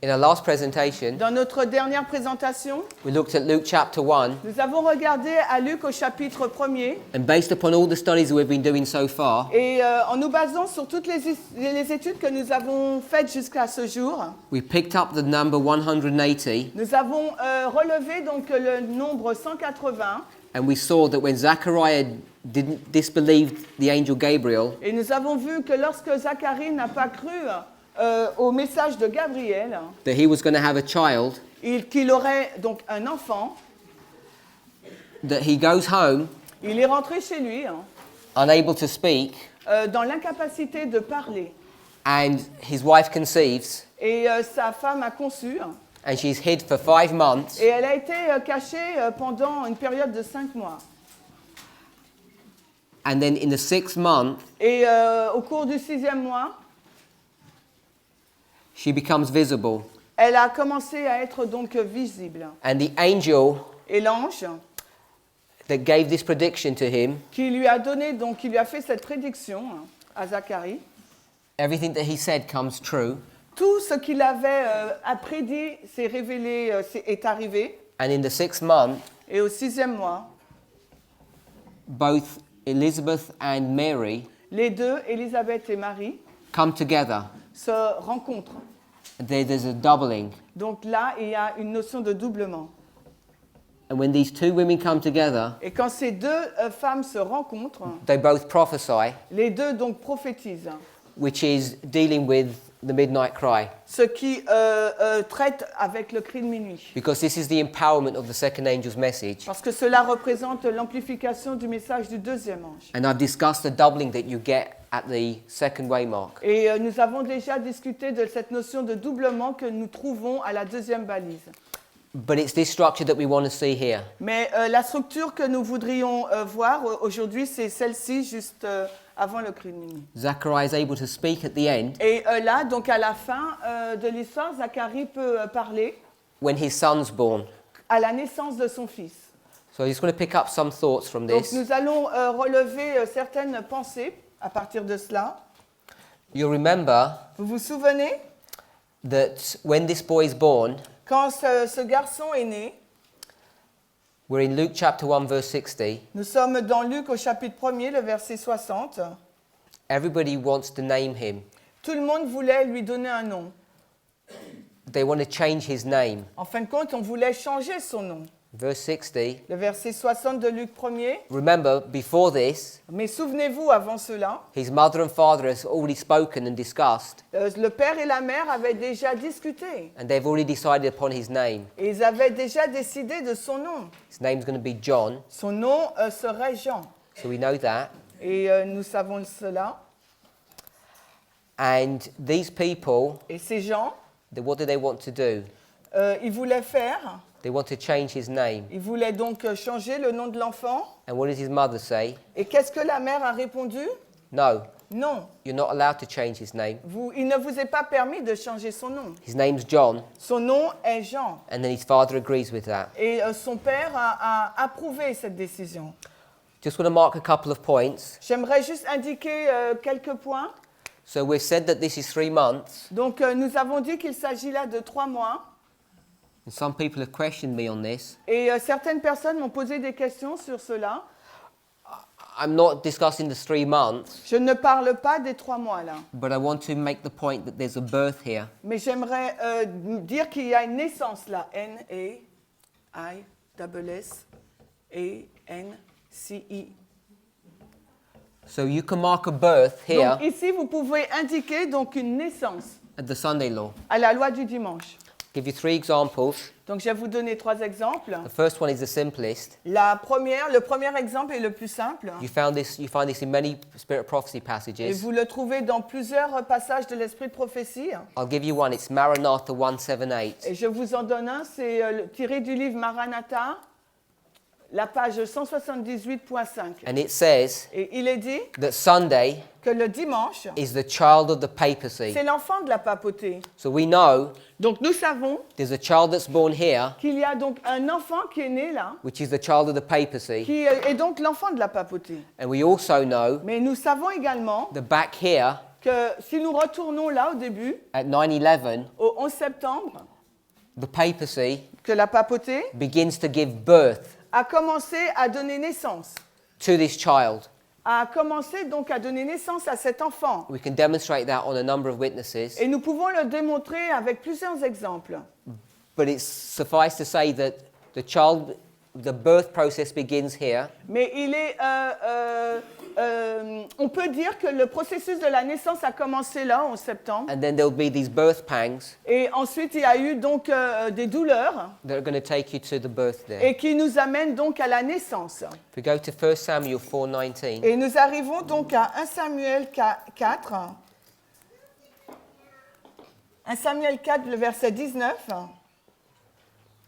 In our last presentation, Dans notre dernière présentation, we looked at Luke chapter 1, nous avons regardé à Luc au chapitre 1er and based upon all the studies that we've been doing so far, et en nous basant sur toutes les études que nous avons faites jusqu'à ce jour, we picked up the number 180, nous avons relevé donc le nombre 180 and we saw that when Zechariah didn't disbelieve the angel Gabriel, et nous avons vu que lorsque Zacharie n'a pas cru au message de Gabriel, that he was going to have a child, qu'il aurait donc un enfant, that he goes home, il est rentré chez lui unable to speak, dans l'incapacité de parler. and his wife conceives, Et sa femme a conçu and she's hid for 5 months, et elle a été cachée pendant une période de 5 mois. and then in the 6th month, Et au cours du 6e mois, she becomes visible, elle a commencé à être donc visible. and the angel Et l'ange that gave this prediction to him, qui lui a donné, donc qui lui a fait cette prédiction à Zacharie, everything that he said comes true, tout ce qu'il avait prédit s'est révélé, est arrivé. and in the 6th month, Et au 6e mois, both Elizabeth and Mary les deux, Élisabeth et Marie, come together. se rencontrent. There's a doubling. Donc là, il y a une notion de doublement. And when these two women come together, Et quand ces deux femmes se rencontrent, they both prophesy, les deux donc prophétisent, which is dealing with the midnight cry. ce qui traite avec le cri de minuit. Because this is the empowerment of the second angel's message. Parce que cela représente l'amplification du message du deuxième ange. And I've discussed the doubling that you get at the second waymark. Et nous avons déjà discuté de cette notion de doublement que nous trouvons à la deuxième balise. But it's this structure that we want to see here. Mais la structure que nous voudrions voir aujourd'hui, c'est celle-ci, juste avant le cri de minuit. Zechariah is able to speak at the end Et là, donc à la fin de l'histoire, Zacharie peut parler when his son's born. à la naissance de son fils. So I'm just going to pick up some thoughts from Donc this. nous allons relever certaines pensées à partir de cela. You'll remember Vous vous souvenez, that when this boy is born, quand ce garçon est né, we're in Luke chapter 1 verse 60. nous sommes dans Luc au chapitre 1er, le verset 60. Everybody wants to name him. Tout le monde voulait lui donner un nom. They want to change his name. En fin de compte, on voulait changer son nom. Verse 60. Le verset 60 de Luc 1er. Remember, before this, Mais souvenez-vous, avant cela, his mother and father has already spoken and discussed, le père et la mère avaient déjà discuté. and they've already decided upon his name. Et ils avaient déjà décidé de son nom. His name's going to be John, Son nom serait Jean. so we know that. Et nous savons cela. And these people, Et ces gens, what do they want to do? ils voulaient faire. They want to change his name. Ils voulaient donc changer le nom de l'enfant. And what does his mother say? Et qu'est-ce que la mère a répondu? No, Non, you're not allowed to change his name. il ne vous est pas permis de changer son nom. His name's John. Son nom est Jean. And then his father agrees with that. Et son père a approuvé cette décision. Just want to mark a couple of points. J'aimerais juste indiquer quelques points. So we've said that this is 3 months. Donc nous avons dit qu'il s'agit là de 3 mois. And some people have questioned me on this. Et certaines personnes m'ont posé des questions sur cela. I'm not discussing the 3 months, Je ne parle pas des 3 mois là. but I want to make the point that there's a birth here. Mais j'aimerais dire qu'il y a une naissance là. N-A-I-S-S-A-N-C-I. So you can mark a birth here Donc ici, vous pouvez indiquer donc une naissance at the Sunday law. à la loi du dimanche. Give you 3 examples. Donc je vais vous donner 3 exemples. The first one is the simplest. Le premier exemple est le plus simple. You find this in many Spirit of Prophecy Et passages. vous le trouvez dans plusieurs passages de l'Esprit de prophétie. I'll give you one. It's Maranatha 178. Et je vous en donne un, c'est tiré du livre Maranatha, la page 178.5. And it says Et il est dit that Sunday que le dimanche, is the child of the papacy. c'est l'enfant de la papauté. So we know Donc nous savons there's a child that's born here, qu'il y a donc un enfant qui est né là, which is the child of the papacy. qui est donc l'enfant de la papauté. And we also know Mais nous savons également that back here que si nous retournons là au début, at 9/11, au 11 septembre, the papacy que la papauté begins to give birth a commencé à donner naissance, to this child. a commencé donc à donner naissance à cet enfant. We can demonstrate that on a number of witnesses, Et nous pouvons le démontrer avec plusieurs exemples. but it's suffice to say that the birth process begins here, Mais on peut dire que le processus de la naissance a commencé là, en septembre. and then there'll be these birth pangs Et ensuite, il y a eu donc des douleurs that are going to take you to the birth there. et qui nous amènent donc à la naissance. If we go to 1 Samuel 4:19, Et nous arrivons donc à 1 Samuel 4. 1 Samuel 4, le verset 19.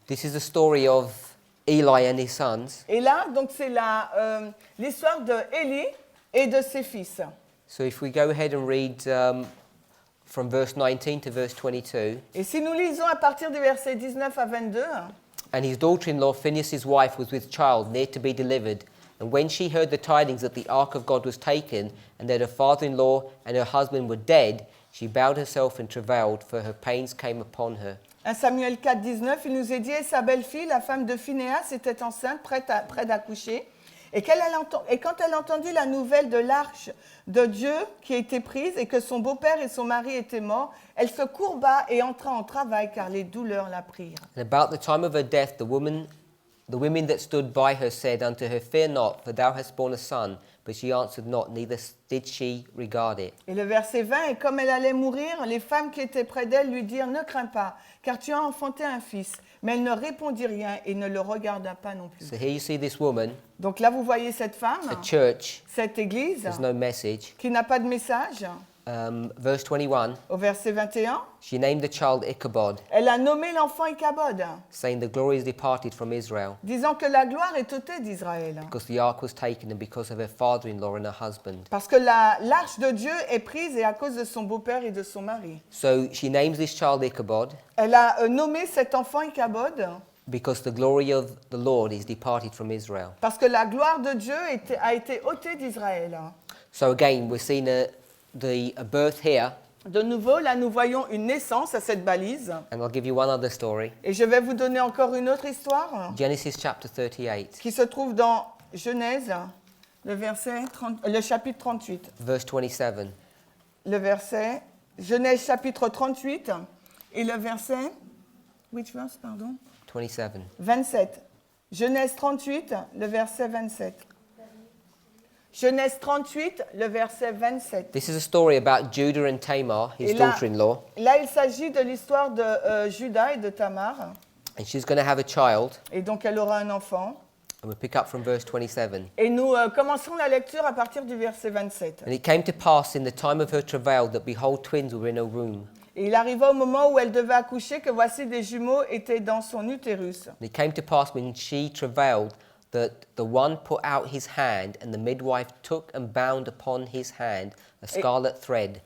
this is the story of Eli and his sons. Et là, donc c'est l'histoire de Élie et de ses fils. So if we go ahead and read from verse 19 to verse 22, Et si nous lisons à partir du verset 19 à 22, and his daughter-in-law Phinehas' wife was with child, near to be delivered. And when she heard the tidings that the ark of God was taken, and that her father-in-law and her husband were dead, she bowed herself and travailed, for her pains came upon her. 1 Samuel 4, 19, il nous est dit, et sa belle-fille, la femme de Phinehas, était enceinte, prête d'accoucher. Et quand elle entendit la nouvelle de l'arche de Dieu qui était prise et que son beau-père et son mari étaient morts, elle se courba et entra en travail car les douleurs la prirent. And about the time of her death, the women that stood by her said unto her, Fear not, for thou hast borne a son. But she answered not, neither did she regard it. Et le verset 20, et comme elle allait mourir, les femmes qui étaient près d'elle lui dirent, ne crains pas, car tu as enfanté un fils. Mais elle ne répondit rien et ne le regarda pas non plus. So here you see this woman, Donc là, vous voyez cette femme, a church, cette église, there's no message. qui n'a pas de message. Verse 21, Au verset 21, she named the child Ichabod, elle a nommé l'enfant Ichabod, saying the glory is departed from Israel, disant que la gloire est ôtée d'Israël. because the ark was taken and because of her father-in-law and her husband. Parce que l'arche de Dieu est prise et à cause de son beau-père et de son mari. So she names this child Ichabod, Elle a nommé cet enfant Ichabod because the glory of the Lord is departed from Israel. parce que la gloire de Dieu a été ôtée d'Israël. So again, we're seeing a birth here, De nouveau, là, nous voyons une naissance à cette balise. and I'll give you one other story. Et je vais vous donner encore une autre histoire Genesis chapter 38, qui se trouve dans Genèse, le chapitre 38. verse 27. Genèse chapitre 38 et le verset, which verse, pardon? 27. 27. Genèse 38, le verset 27. Genèse 38, le verset 27. This is a story about Judah and Tamar, his Et là- daughter-in-law, Là, il s'agit de l'histoire de Judas et de Tamar. and she's going to have a child, Et donc, elle aura un enfant. and we'll pick up from verse 27. Et nous commencerons la lecture à partir du verset 27. And it came to pass in the time of her travail that behold, twins were in her womb. Et il arriva au moment où elle devait accoucher que voici des jumeaux étaient dans son utérus. And it came to pass when she travailed that the one put out his hand, and the midwife took and bound upon his hand a scarlet thread.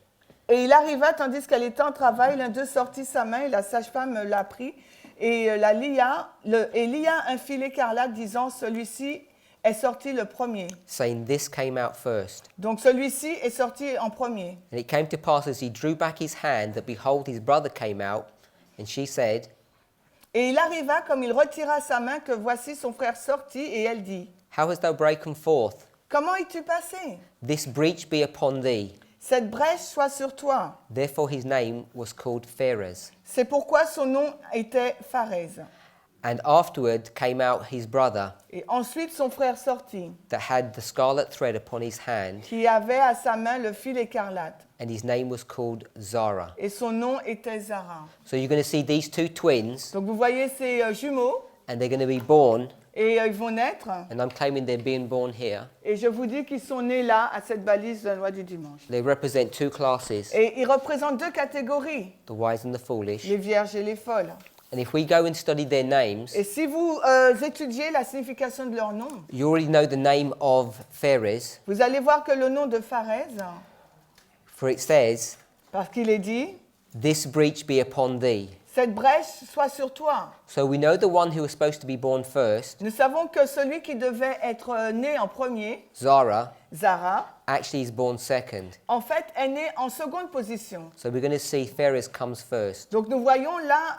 Et il arriva, tandis qu'elle était en travail, l'un d'eux sortit sa main et la sage-femme l'a pris et lia un fil écarlate, disant, celui-ci est sorti le premier. Saying, This came out first. Donc celui-ci est sorti en premier. And it came to pass as he drew back his hand that behold, his brother came out, and she said, Et il arriva, comme il retira sa main, que voici son frère sortit, et elle dit, How hast thou broken forth? comment es-tu passé? This breach be upon thee. Cette brèche soit sur toi. Therefore his name was called Pharez. C'est pourquoi son nom était Pharez. And afterward came out his brother, Et ensuite son frère sortit, that had the scarlet thread upon his hand, qui avait à sa main le fil écarlate. and his name was called Zara. Et son nom était Zara. So you're going to see these two twins, Donc vous voyez ces jumeaux, and they're going to be born, et ils vont naître. and I'm claiming they're being born here. Et je vous dis qu'ils sont nés là, à cette balise de la loi du dimanche. They represent two classes, Et ils représentent deux catégories, the wise and the foolish. les vierges et les folles. And if we go and study their names, Et si vous étudiez la signification de leur nom, you already know the name of Pharez, vous allez voir que le nom de Pharez, for it says, parce qu'il est dit, This breach be upon thee. cette brèche soit sur toi. So we know the one who was supposed to be born first, Nous savons que celui qui devait être né en premier, Zara, Zara, actually is born second. En fait, est né en seconde position. So we're going to see Phares comes first. Donc nous voyons là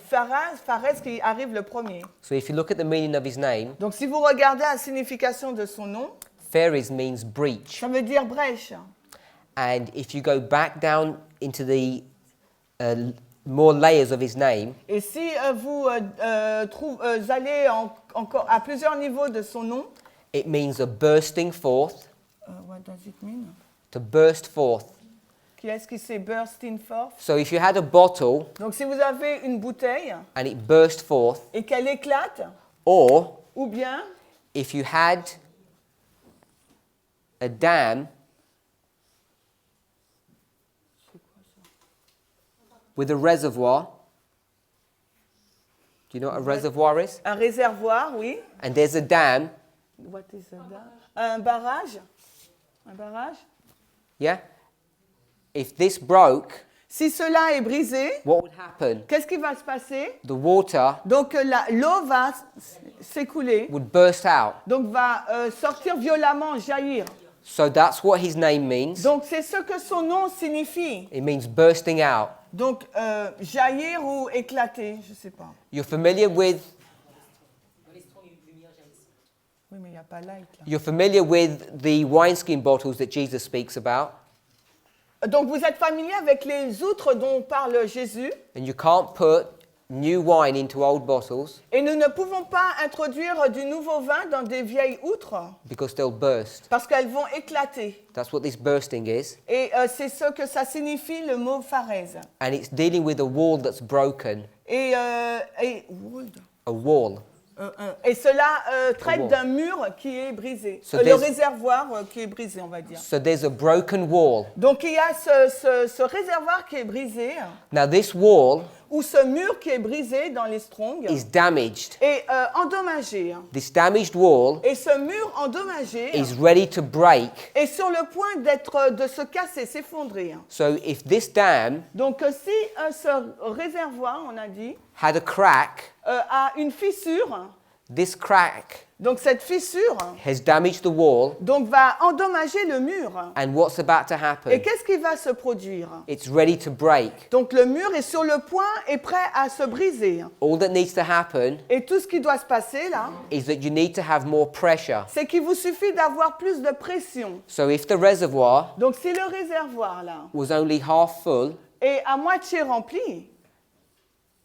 Pharez qui arrive le premier. So if you look at the meaning of his name, Donc si vous regardez la signification de son nom, Phares means breach. ça veut dire brèche. And if you go back down into the more layers of his name, Et si vous allez encore à plusieurs niveaux de son nom, it means a bursting forth, what does it mean? to burst forth. Qui est-ce qui s'est bursting forth? So if you had a bottle Donc si vous avez une bouteille and it burst forth, et qu'elle éclate, or ou bien if you had a dam with a reservoir, do you know what a reservoir is? un réservoir, oui. And there's a dam, What is that? Un barrage. Un barrage. yeah? If this broke, Si cela est brisé, what would happen? qu'est-ce qui va se passer? The water Donc l'eau va s'écouler, would burst out. donc va sortir violemment, jaillir. So that's what his name means. Donc c'est ce que son nom signifie. It means bursting out. Donc jaillir ou éclater, je ne sais pas. You're familiar with Oui, mais il n'y a pas light là. You're familiar with the wineskin bottles that Jesus speaks about, Donc vous êtes familier avec les outres dont parle Jésus. and you can't put new wine into old bottles Et nous ne pouvons pas introduire du nouveau vin dans des vieilles outres because they'll burst. parce qu'elles vont éclater. That's what this bursting is. Et c'est ce que ça signifie le mot pharèse. And it's dealing with a wall that's broken, Et a wall. Et cela traite wall. d'un mur qui est brisé. So Le there's- réservoir qui est brisé, on va dire. So there's a broken wall. Donc il y a ce réservoir qui est brisé, Now this wall ou ce mur qui est brisé dans les strongs, is damaged. et endommagé. This damaged wall Et ce mur endommagé is ready to break. est sur le point de se casser, s'effondrer. So if this dam Donc si ce réservoir, on a dit, had a crack, a une fissure, this crack donc cette fissure has damaged the wall, donc, va endommager le mur. and what's about to Et happen? qu'est-ce qui va se produire? It's ready to break. Donc le mur est sur le point et prêt à se briser. All that needs to happen Et tout ce qui doit se passer là, is that you need to have more pressure. c'est qu'il vous suffit d'avoir plus de pression. So if the reservoir Donc si le réservoir là was only half full, est à moitié rempli,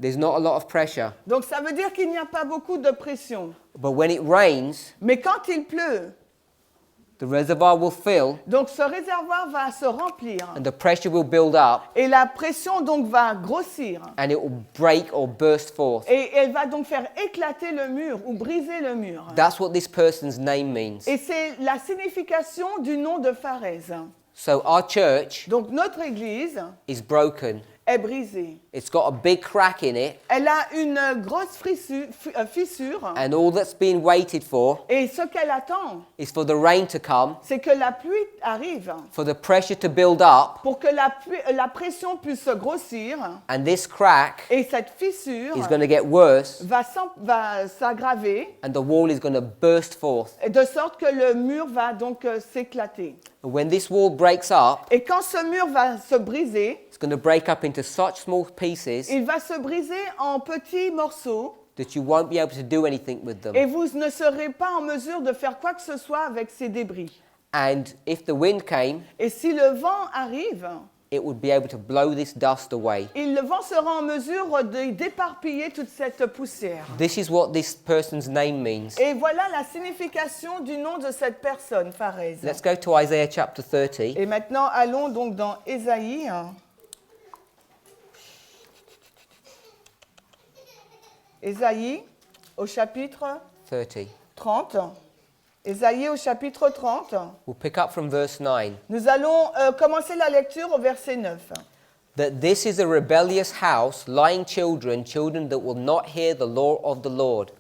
there's not a lot of pressure. donc ça veut dire qu'il n'y a pas beaucoup de pression. But when it rains, Mais quand il pleut, the reservoir will fill donc ce réservoir va se remplir. and the pressure will build up Et la pression donc va grossir. and it will break or burst forth. Et elle va donc faire éclater le mur ou briser le mur. That's what this person's name means. Et c'est la signification du nom de Pharèse. So our church Donc notre église is broken. est brisée. It's got a big crack in it, Elle a une grosse fissure. and all that's being waited for Et ce qu'elle attend, is for the rain to come, c'est que la pluie arrive for the pressure to build up, pour que la pression puisse se grossir. and this crack Et cette fissure is going to get worse, va s'aggraver and the wall is going to burst forth. de sorte que le mur va donc s'éclater. And when this wall breaks up, Et quand ce mur va se briser, it's going to break up into such small pieces il va se briser en petits morceaux that you won't be able to do anything with them. et vous ne serez pas en mesure de faire quoi que ce soit avec ces débris. And if the wind came, Et si le vent arrive, it would be able to blow this dust away. le vent sera en mesure d'éparpiller toute cette poussière. This is what this person's name means. Et voilà la signification du nom de cette personne, Pharèse. Let's go to Isaiah chapter 30. Et maintenant, allons donc dans Ésaïe. Ésaïe au chapitre 30. Ésaïe au chapitre 30. We'll pick up from verse 9. Nous allons commencer la lecture au verset 9. That this is a rebellious house, lying children, children that will not hear the law of the Lord.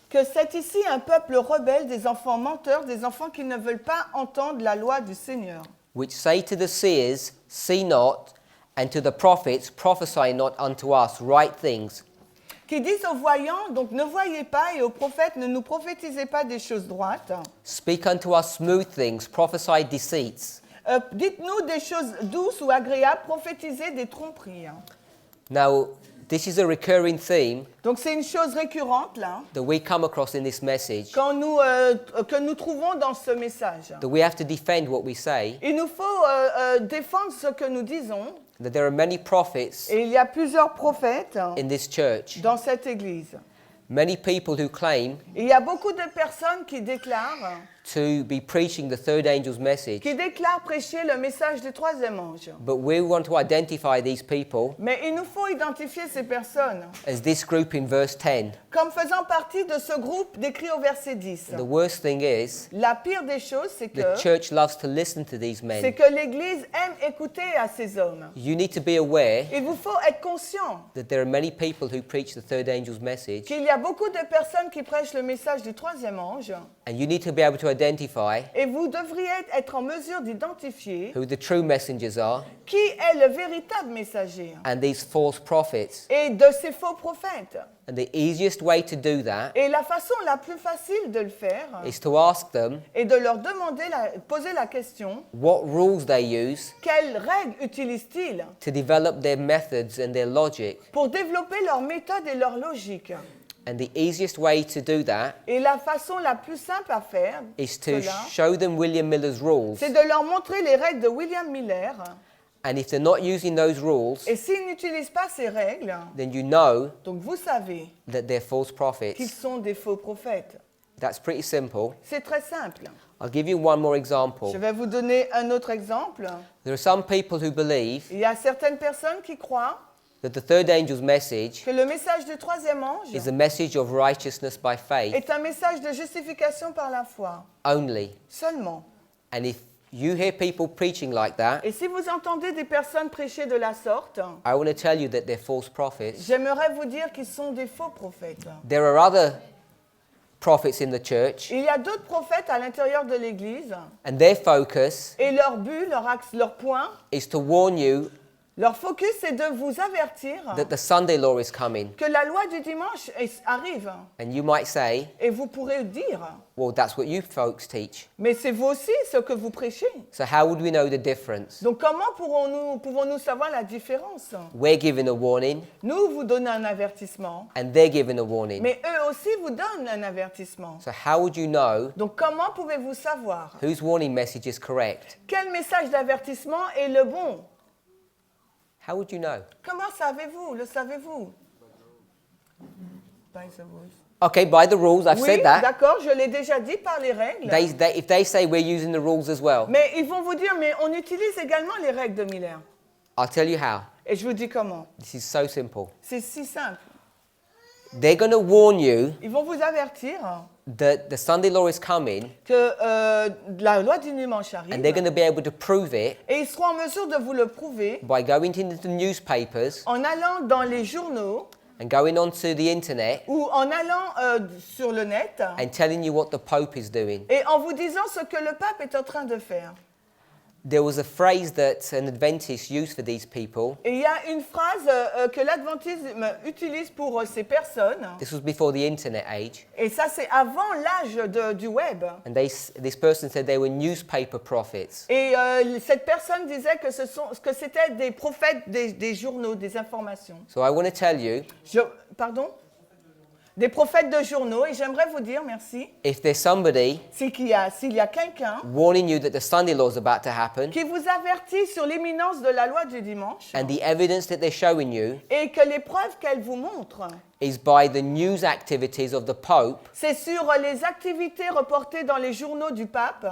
Que c'est ici un peuple rebelle, des enfants menteurs, des enfants qui ne veulent pas entendre la loi du Seigneur. Which say to the seers, see not, and to the prophets, prophesy not unto us right things. qui disent aux voyants, donc ne voyez pas, et aux prophètes, ne nous prophétisez pas des choses droites. Speak unto us smooth things, prophesy deceits. Dites-nous des choses douces ou agréables, prophétisez des tromperies. Now, this is a recurring theme Donc c'est une chose récurrente là, that we come across in this message, que nous trouvons dans ce message. that we have to defend what we say, Il nous faut défendre ce que nous disons. that there are many prophets Et il y a plusieurs prophètes in this church, dans cette église. many people who claim Il y a beaucoup de personnes qui déclarent to be preaching the third angel's message. prêcher le message du troisième ange. But we want to identify these people Mais il nous faut identifier ces personnes as this group in verse 10. comme faisant partie de ce groupe décrit au verset 10. The worst thing is, La pire des choses, c'est the que, church loves to listen to these men. l'Église aime écouter à ces hommes. You need to be aware Il vous faut être conscient that there are many people who preach the third angel's message, qu'il y a beaucoup de personnes qui prêchent le message du troisième ange and you need to be able to identify et vous devriez être en mesure d'identifier who the true messengers are qui est le véritable messager and these false prophets. et de ces faux prophètes. And the easiest way to do that Et la façon la plus facile de le faire is to ask them est de leur poser la question, what rules they use quelles règles utilisent-ils to develop their methods and their logic. pour développer leur méthode et leur logique? And the easiest way to do that Et la façon la plus simple à faire is to cela, show them William Miller's rules. c'est de leur montrer les règles de William Miller. And if they're not using those rules, Et s'ils n'utilisent pas ces règles, then you know donc vous savez that they're false qu'ils prophets. sont des faux prophètes. That's pretty simple. C'est très simple. I'll give you one more example. Je vais vous donner un autre exemple. There are some people who believe Il y a certaines personnes qui croient that the third angel's message que le message du troisième ange is a message of righteousness by faith est un message de justification par la foi, only. seulement. And if you hear people preaching like that, Et si vous entendez des personnes prêcher de la sorte, I want to tell you that they're false prophets. j'aimerais vous dire qu'ils sont des faux prophètes. There are other prophets in the church, Il y a d'autres prophètes à l'intérieur de l'Église, and their focus et leur but, leur axe, leur point, is to warn you leur focus, c'est de vous avertir that the Sunday law is coming. que la loi du dimanche arrive. And you might say, Et vous pourrez dire, well, that's what you folks teach. mais c'est vous aussi ce que vous prêchez. So how would we know the difference? Donc comment pouvons-nous savoir la différence? We're given a warning, Nous vous donnons un avertissement, and they're given a warning. mais eux aussi vous donnent un avertissement. So how would you know Donc comment pouvez-vous savoir whose warning message is correct? quel message d'avertissement est le bon? How would you know? Comment savez-vous? Le savez-vous? By the rules. Okay, by the rules, I've Oui, said that. d'accord, je l'ai déjà dit par les règles. If they say we're using the rules as well, Mais ils vont vous dire, mais on utilise également les règles de Miller. I'll tell you how. Et je vous dis comment. This is so simple. C'est si simple. They're going to warn you Ils vont vous avertir that the Sunday law is coming, que la loi du dimanche arrive. and they're going to be able to prove it Et ils seront en mesure de vous le prouver by going into the newspapers en allant dans les journaux and going onto the internet ou en allant sur le net and telling you what the Pope is doing. et en vous disant ce que le pape est en train de faire. There was a phrase that an Adventist used for these people. Et il y a une phrase que l'adventisme utilise pour ces personnes, This was before the internet age. et ça c'est avant l'âge du web. And this person said they were newspaper prophets. Et cette personne disait que c'était des prophètes des journaux, des informations. So I want to tell you, Pardon? Des prophètes de journaux, et j'aimerais vous dire, merci, if there's somebody s'il y a quelqu'un warning you that the Sunday law is about to happen, qui vous avertit sur l'imminence de la loi du dimanche and the evidence that they're showing you et que les preuves qu'elle vous montre, is by the news activities of the Pope, c'est sur les activités reportées dans les journaux du pape,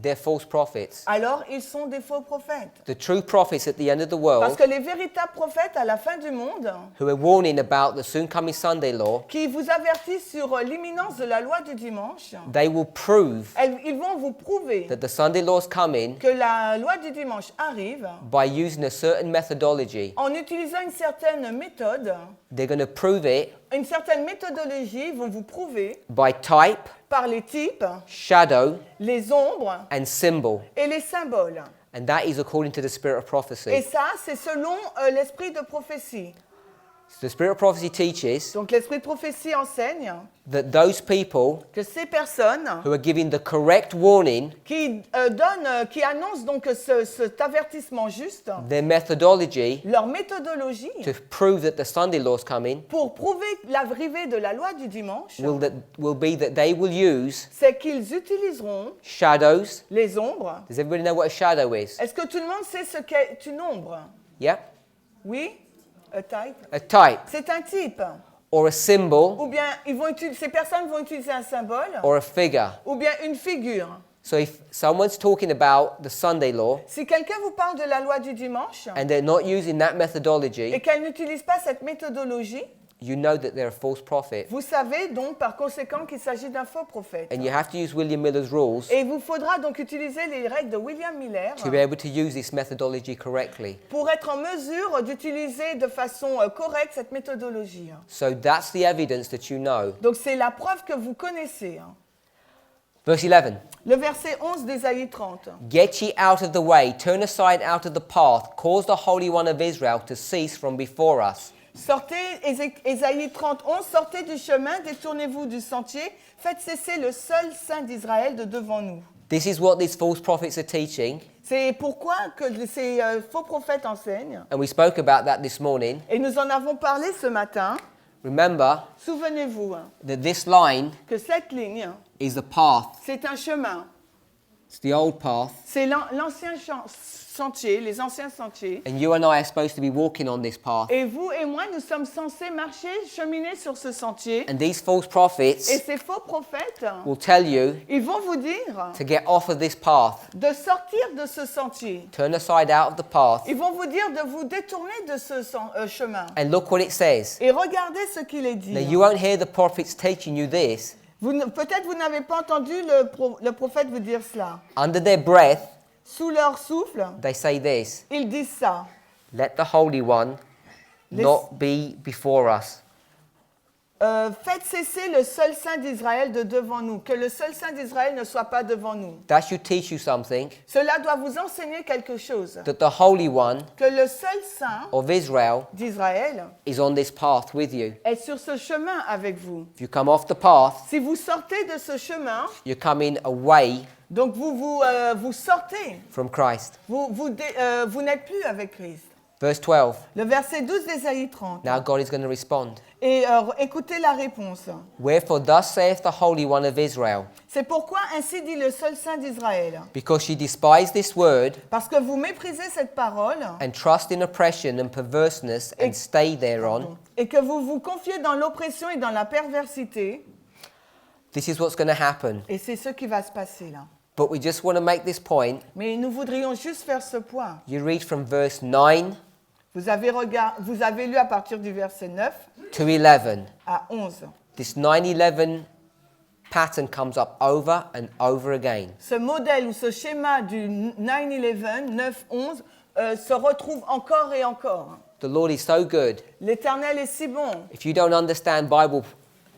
they're false prophets. alors ils sont des faux prophètes. The true prophets at the end of the Parce world, que les véritables prophètes à la fin du monde, who are warning about the soon coming Sunday law, qui vous avertissent sur l'imminence de la loi du dimanche, they will prove ils vont vous prouver that the Sunday law is coming que la loi du dimanche arrive by using a certain methodology. en utilisant une certaine méthode, They're going to prove it une certaine méthodologie, ils vont vous prouver by type, par les types, shadow, les ombres and symbol. et les symboles. And that is according to the spirit of Et prophecy. ça, c'est selon l'esprit de prophétie. So the spirit of prophecy teaches Donc l'esprit de prophétie enseigne that those people que ces personnes who are giving the correct warning, qui annoncent donc cet avertissement juste, their methodology leur méthodologie to prove that the Sunday law is coming pour prouver l'arrivée de la loi du dimanche, will be that they will use c'est qu'ils utiliseront shadows. les ombres. Does everybody know what a shadow is? Est-ce que tout le monde sait ce qu'est une ombre? Yeah? Oui? A type? A type C'est un type. or a symbol Ou bien ces personnes vont utiliser un symbole or a figure. ou bien une figure. So if someone's talking about the Sunday law Si quelqu'un vous parle de la loi du dimanche and they're not using that et methodology, qu'elle n'utilise pas cette méthodologie, you know that they're a false prophet. vous savez donc par conséquent qu'il s'agit d'un faux prophète. And you have to use William Miller's rules Et il vous faudra donc utiliser les règles de William Miller to be able to use this methodology correctly. pour être en mesure d'utiliser de façon correcte cette méthodologie. So that's the evidence that you know. Donc c'est la preuve que vous connaissez. Verse 11. Le verset 11 d'Ésaïe 30. Get ye out of the way, turn aside out of the path, cause the Holy One of Israel to cease from before us. Sortez, Ésaïe 30, 11, sortez du chemin, détournez-vous du sentier, faites cesser le seul Saint d'Israël de devant nous. This is what these false prophets are teaching, C'est pourquoi que ces faux prophètes enseignent. and we spoke about that this morning. Et nous en avons parlé ce matin. Remember Souvenez-vous that this line que cette ligne, is the path. c'est un chemin. It's the old path, C'est l'ancien sentier, les anciens sentiers. and you and I are supposed to be walking on this path. Et vous et moi, nous sommes censés marcher, cheminer sur ce sentier. And these false Et prophets ces faux prophètes, will tell you ils vont vous dire to get off of this path, de sortir de ce sentier. turn aside out of the path, Ils vont vous dire de vous détourner de ce chemin. and look what it says. Et regardez ce qu'il est dit. Now, you won't hear the prophets teaching you this. Peut-être vous n'avez pas entendu le prophète vous dire cela. Under their breath, Sous leur souffle, they say this: ils disent ça. let the Holy One not be before us. Faites cesser le seul Saint d'Israël de devant nous. Que le seul Saint d'Israël ne soit pas devant nous. That should teach you something, Cela doit vous enseigner quelque chose. that the Holy One Que le seul Saint of Israel d'Israël is on this path with you. est sur ce chemin avec vous. If you come off the path, Si vous sortez de ce chemin, you're coming away donc vous sortez. from Christ. Vous n'êtes plus avec Christ. Verse 12. Le verset 12 d'Ésaïe 30. Now God is going to respond. Et écoutez la réponse. Wherefore thus saith the Holy One of Israel, C'est pourquoi ainsi dit le seul Saint d'Israël. because ye despise this word, Parce que vous méprisez cette parole and trust in oppression and perverseness, and stay thereon, et que vous vous confiez dans l'oppression et dans la perversité. this is what's going to happen. Et c'est ce qui va se passer là. But we just want to make this point. Mais nous voudrions juste faire ce point. You read from verse 9 Vous avez lu à partir du verset 9 to 11. à 11. This 9-11 pattern comes up over and over again. Ce modèle ou ce schéma du 9-11, 9-11, se retrouve encore et encore. The Lord is so good. L'Éternel est si bon. If you don't understand Bible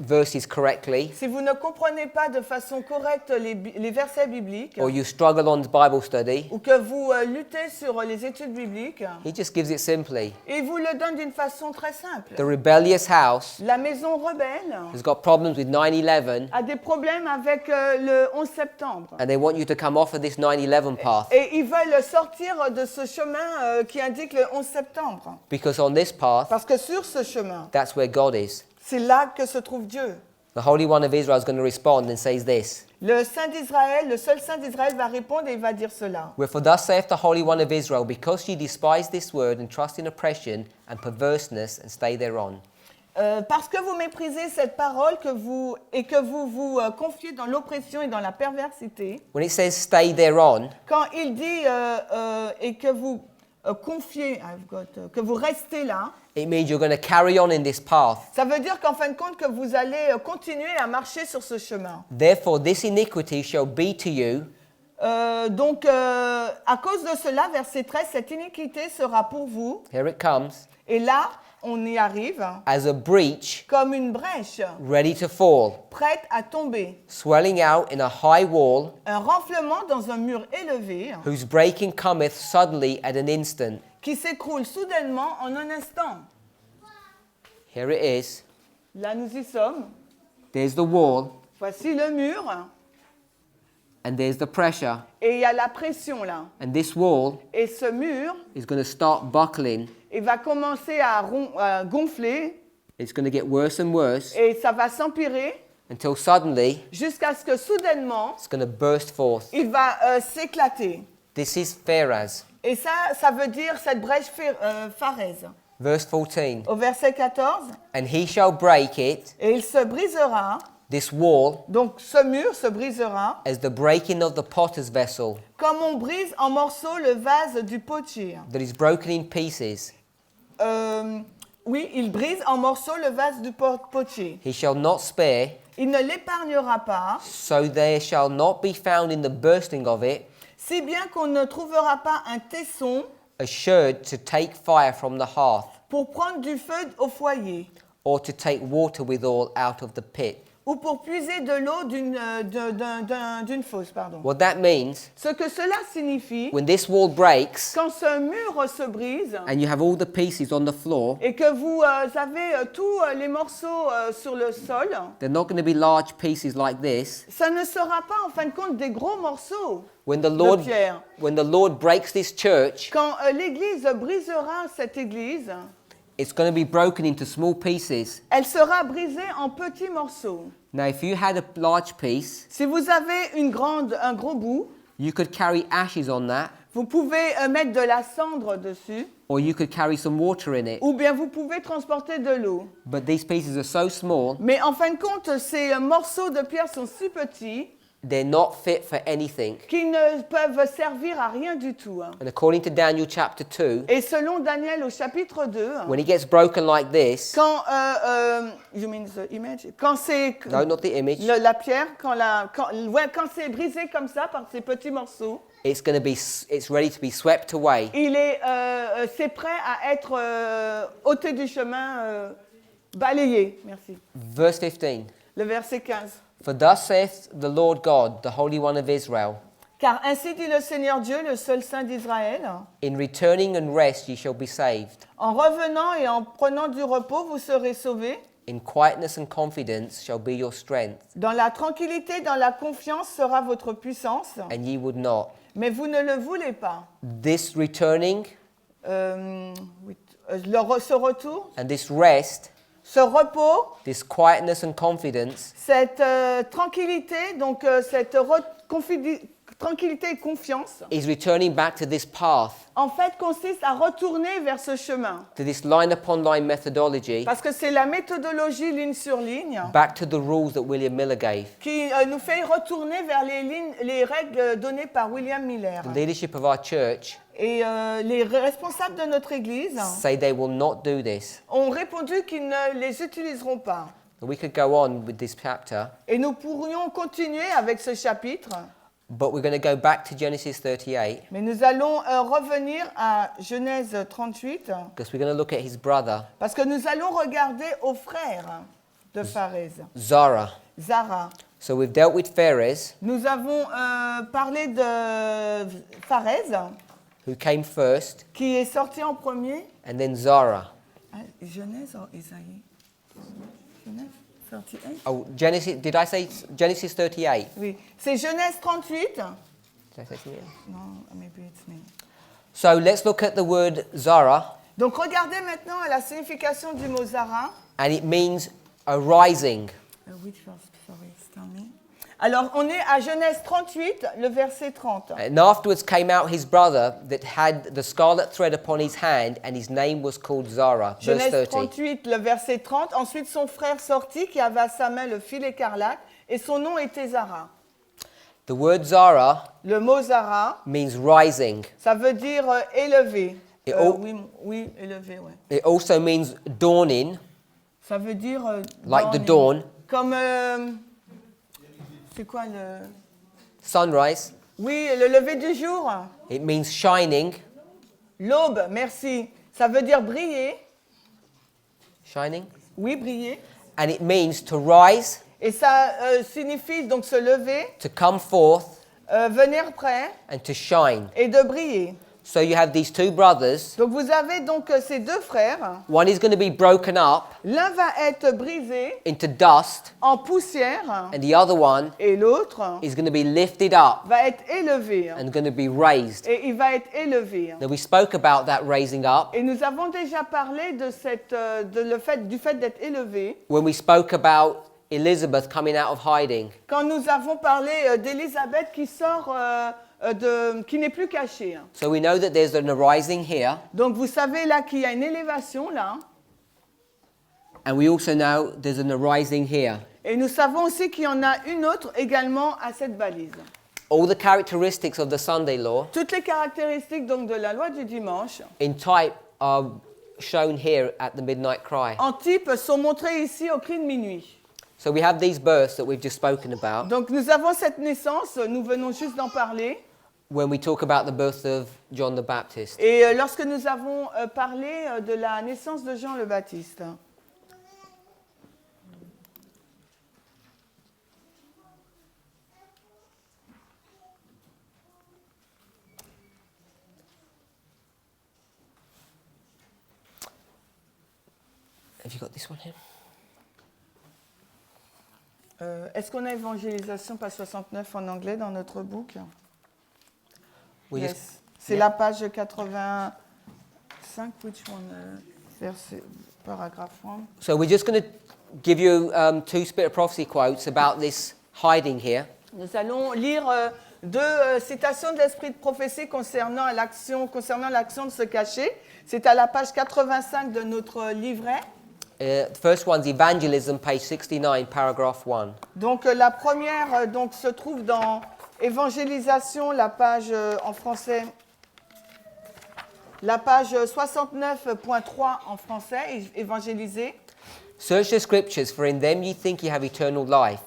verses correctly, Si vous ne comprenez pas de façon correcte les versets bibliques, or you struggle on Bible study, ou que vous luttez sur les études bibliques, He just gives it simply. il vous le donne d'une façon très simple. The rebellious house La maison rebelle has got problems with 9/11, a des problèmes avec le 11 septembre. and they want you to come off of this 9/11 path, Et ils veulent sortir de ce chemin qui indique le 11 septembre. because on this path, Parce que sur ce chemin, that's where God is. c'est là que se trouve Dieu. The Holy One of Israel is going to respond and says this: Le Saint d'Israël, le seul Saint d'Israël va répondre et il va dire cela. Wherefore thus saith the Holy One of Israel, because ye despise this word and trust in oppression and perverseness and stay thereon. Parce que vous méprisez cette parole que vous vous confiez dans l'oppression et dans la perversité, When it says stay thereon, quand il dit et que vous confiez, que vous restez là, it means you're going to carry on in this path. ça veut dire qu'en fin de compte que vous allez continuer à marcher sur ce chemin. Therefore this iniquity shall be to you Donc, à cause de cela, verset 13, cette iniquité sera pour vous. here it comes, Et là, on y arrive, as a breach comme une brèche, ready to fall, prête à tomber. swelling out in a high wall, Un renflement dans un mur élevé whose breaking cometh suddenly at an instant. qui s'écroule soudainement en un instant. Here it is. Là, nous y sommes. There's the wall, Voici le mur. and there's the pressure. Et il y a la pression là. And this wall Et ce mur, is going to start buckling. il va commencer à gonfler It's going to get worse and worse et ça va s'empirer until suddenly jusqu'à ce que soudainement, it's going to burst forth. il va s'éclater. This is Phares. Et ça veut dire cette brèche Pharez. Verse 14. Au verset 14, And he shall break it, et il se brisera, this wall, donc ce mur se brisera, as the breaking of the potter's vessel comme on brise en morceaux le vase du potier. that is broken in pieces. Oui, il brise en morceaux le vase du potier. He shall not spare, Il ne l'épargnera pas, so there shall not be found in the bursting of it si bien qu'on ne trouvera pas un tesson a sherd to take fire from the hearth, pour prendre du feu au foyer, or to take water withal out of the pit. ou pour puiser de l'eau d'une fosse. Pardon. What that means, Ce que cela signifie, when this wall breaks quand ce mur se brise and you have all the pieces on the floor, et que vous avez tous les morceaux sur le sol, they're not going to be large pieces like this. ça ne sera pas en fin de compte des gros morceaux When the de Lord, pierre. when the Lord breaks this church, Quand l'Église brisera cette Église, it's going to be broken into small pieces. elle sera brisée en petits morceaux. Now, if you had a large piece, Si vous avez un gros bout, you could carry ashes on that, vous pouvez mettre de la cendre dessus, or you could carry some water in it. ou bien vous pouvez transporter de l'eau. But these pieces are so small, Mais en fin de compte, ces morceaux de pierre sont si petits they're not fit for anything. qu'ils ne peuvent servir à rien du tout. And according to Daniel chapter 2, Et selon Daniel au chapitre 2, when it gets broken like this, quand, you mean the image? Quand c'est no, not the image, la pierre, quand c'est brisé comme ça par ces petits morceaux, it's ready to be swept away. c'est prêt à être ôté du chemin, balayé. Merci. Verse 15. Le verset 15. For thus saith the Lord God, the Holy One of Israel, Car ainsi dit le Seigneur Dieu, le seul Saint d'Israël, in returning and rest ye shall be saved. en revenant et en prenant du repos, vous serez sauvés. In quietness and confidence shall be your strength, Dans la tranquillité, dans la confiance sera votre puissance, and ye would not. mais vous ne le voulez pas. This returning Ce retour, and this rest, ce repos, this quietness and confidence cette tranquillité, donc cette tranquillité et confiance, is returning back to this path, en fait consiste à retourner vers ce chemin. to this line upon line methodology, Parce que c'est la méthodologie ligne sur ligne back to the rules that William Miller gave. qui nous fait retourner vers les règles données par William Miller. The leadership of our church Et les responsables de notre Église say they will not do this. ont répondu qu'ils ne les utiliseront pas. We could go on with this chapter, Et nous pourrions continuer avec ce chapitre, but we're going to go back to Genesis 38 mais nous allons revenir à Genèse 38 because we're going to look at his brother, parce que nous allons regarder aux frères de Pharez, Zara. Zara. So we've dealt with Phares, Nous avons parlé de Pharez, who came first, qui est sorti en premier. and then Zara. Genèse ou Isaïe? Genèse 38? Oh, Genesis, did I say Genesis 38? Oui, c'est Genèse 38. Did I say something else? Non, maybe it's me. So let's look at the word Zara, Donc regardez maintenant à la signification du mot Zara. and it means a rising. Which verse? Sorry, tell me. Alors on est à Genèse 38, le verset 30. And afterwards came out his brother that had the scarlet thread upon his hand, and his name was called Zara. Verse Genèse 30. 38, le verset 30. Ensuite son frère sortit qui avait à sa main le fil écarlate et son nom était Zara. The word Zara Le mot Zara, means rising. ça veut dire élevé. Et au- Oui, élevé, ouais. It also means dawning, Ça veut dire like the dawn, Comme c'est quoi le sunrise. Oui, le lever du jour. It means shining. L'aube, merci. Ça veut dire briller. Shining. Oui, briller. And it means to rise, Et ça signifie donc se lever, to come forth, venir près and to shine. et de briller. So you have these two brothers. Donc vous avez donc ces deux frères. One is going to be broken up L'un va être brisé into dust, en poussière and the other one et l'autre is going to be lifted up va être élevé. and going to be raised. Et il va être élevé. Now, we spoke about that raising up Et nous avons déjà parlé de du fait d'être élevé when we spoke about Elizabeth coming out of hiding. quand nous avons parlé d'Élisabeth qui sort qui n'est plus cachée. So we know that there's an arising here, Donc vous savez là qu'il y a une élévation là. and we also know there's an arising here. Et nous savons aussi qu'il y en a une autre également à cette balise. All the characteristics of the Sunday law Toutes les caractéristiques donc de la loi du dimanche in type are shown here at the midnight cry. en type sont montrées ici au cri de minuit. So we have these births that we've just spoken about Donc nous avons cette naissance, nous venons juste d'en parler. when we talk about the birth of John the Baptist. Et lorsque nous avons parlé de la naissance de Jean le Baptiste. Have you got this one here? Est-ce qu'on a évangélisation page 69 en anglais dans notre book? We Yes. just- C'est la page 85, which one? Verset, paragraphe 1. So we're just going to give you two Spirit of Prophecy quotes about this hiding here. Nous allons lire deux citations de l'esprit de prophétie concernant l'action de se cacher. C'est à la page 85 de notre livret. The first one's Evangelism, page 69, paragraph 1. Donc la première donc, se trouve dans Évangélisation, la page en français, la page 69.3 en français, évangéliser. Search the scriptures, for in them ye think ye have eternal life.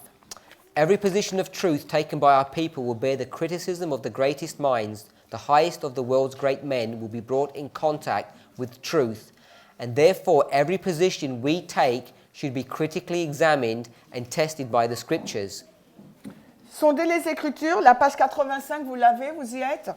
Every position of truth taken by our people will bear the criticism of the greatest minds. The highest of the world's great men will be brought in contact with truth. And therefore, every position we take should be critically examined and tested by the scriptures. Sondez les Écritures, la page 85, vous l'avez, vous y êtes.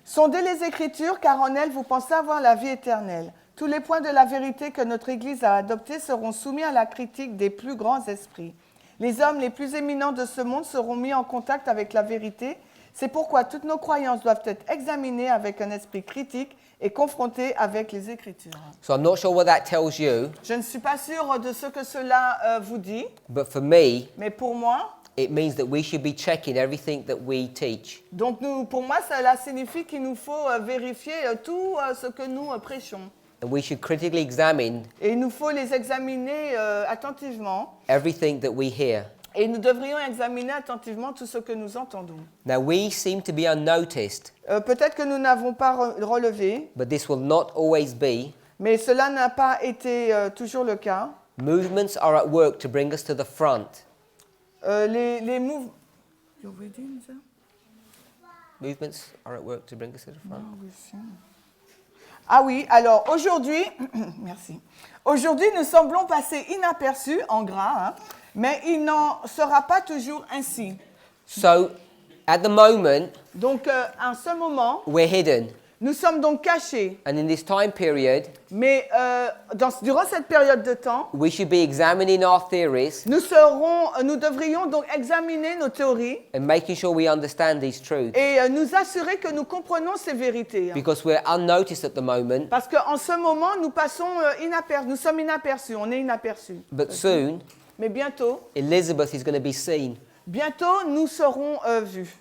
Sondez les Écritures, car en elles, vous pensez avoir la vie éternelle. Tous les points de la vérité que notre Église a adoptés seront soumis à la critique des plus grands esprits. Les hommes les plus éminents de ce monde seront mis en contact avec la vérité. C'est pourquoi toutes nos croyances doivent être examinées avec un esprit critique et confrontées avec les Écritures. So I'm not sure what that tells you, Je ne suis pas sûre de ce que cela vous dit, but for me, mais pour moi, it means that we should be checking everything that we teach. donc pour moi, cela signifie qu'il nous faut vérifier tout ce que nous prêchons. And we should critically examine Et il nous faut les examiner attentivement. everything that we hear. Et nous devrions examiner attentivement tout ce que nous entendons. Now, we seem to be unnoticed, Peut-être que nous n'avons pas relevé, but this will not always be. mais cela n'a pas été toujours le cas. Movements are at work to bring us to the front. Les mouvements... You're reading that? Movements are at work to bring us to the front. Ah oui, alors aujourd'hui, merci. Aujourd'hui, nous semblons passer inaperçus en gras, hein, mais il n'en sera pas toujours ainsi. So, at the moment, Donc, en ce moment, we're hidden. nous sommes donc cachés. And in this time period, Mais durant cette période de temps, we should be examining our theories nous devrions donc examiner nos théories and making sure we understand these truths. et nous assurer que nous comprenons ces vérités. Because we're unnoticed at the moment, Parce qu'en ce moment, nous sommes inaperçus, on est inaperçus. but soon, Mais bientôt, Elizabeth is going to be seen. nous serons vus.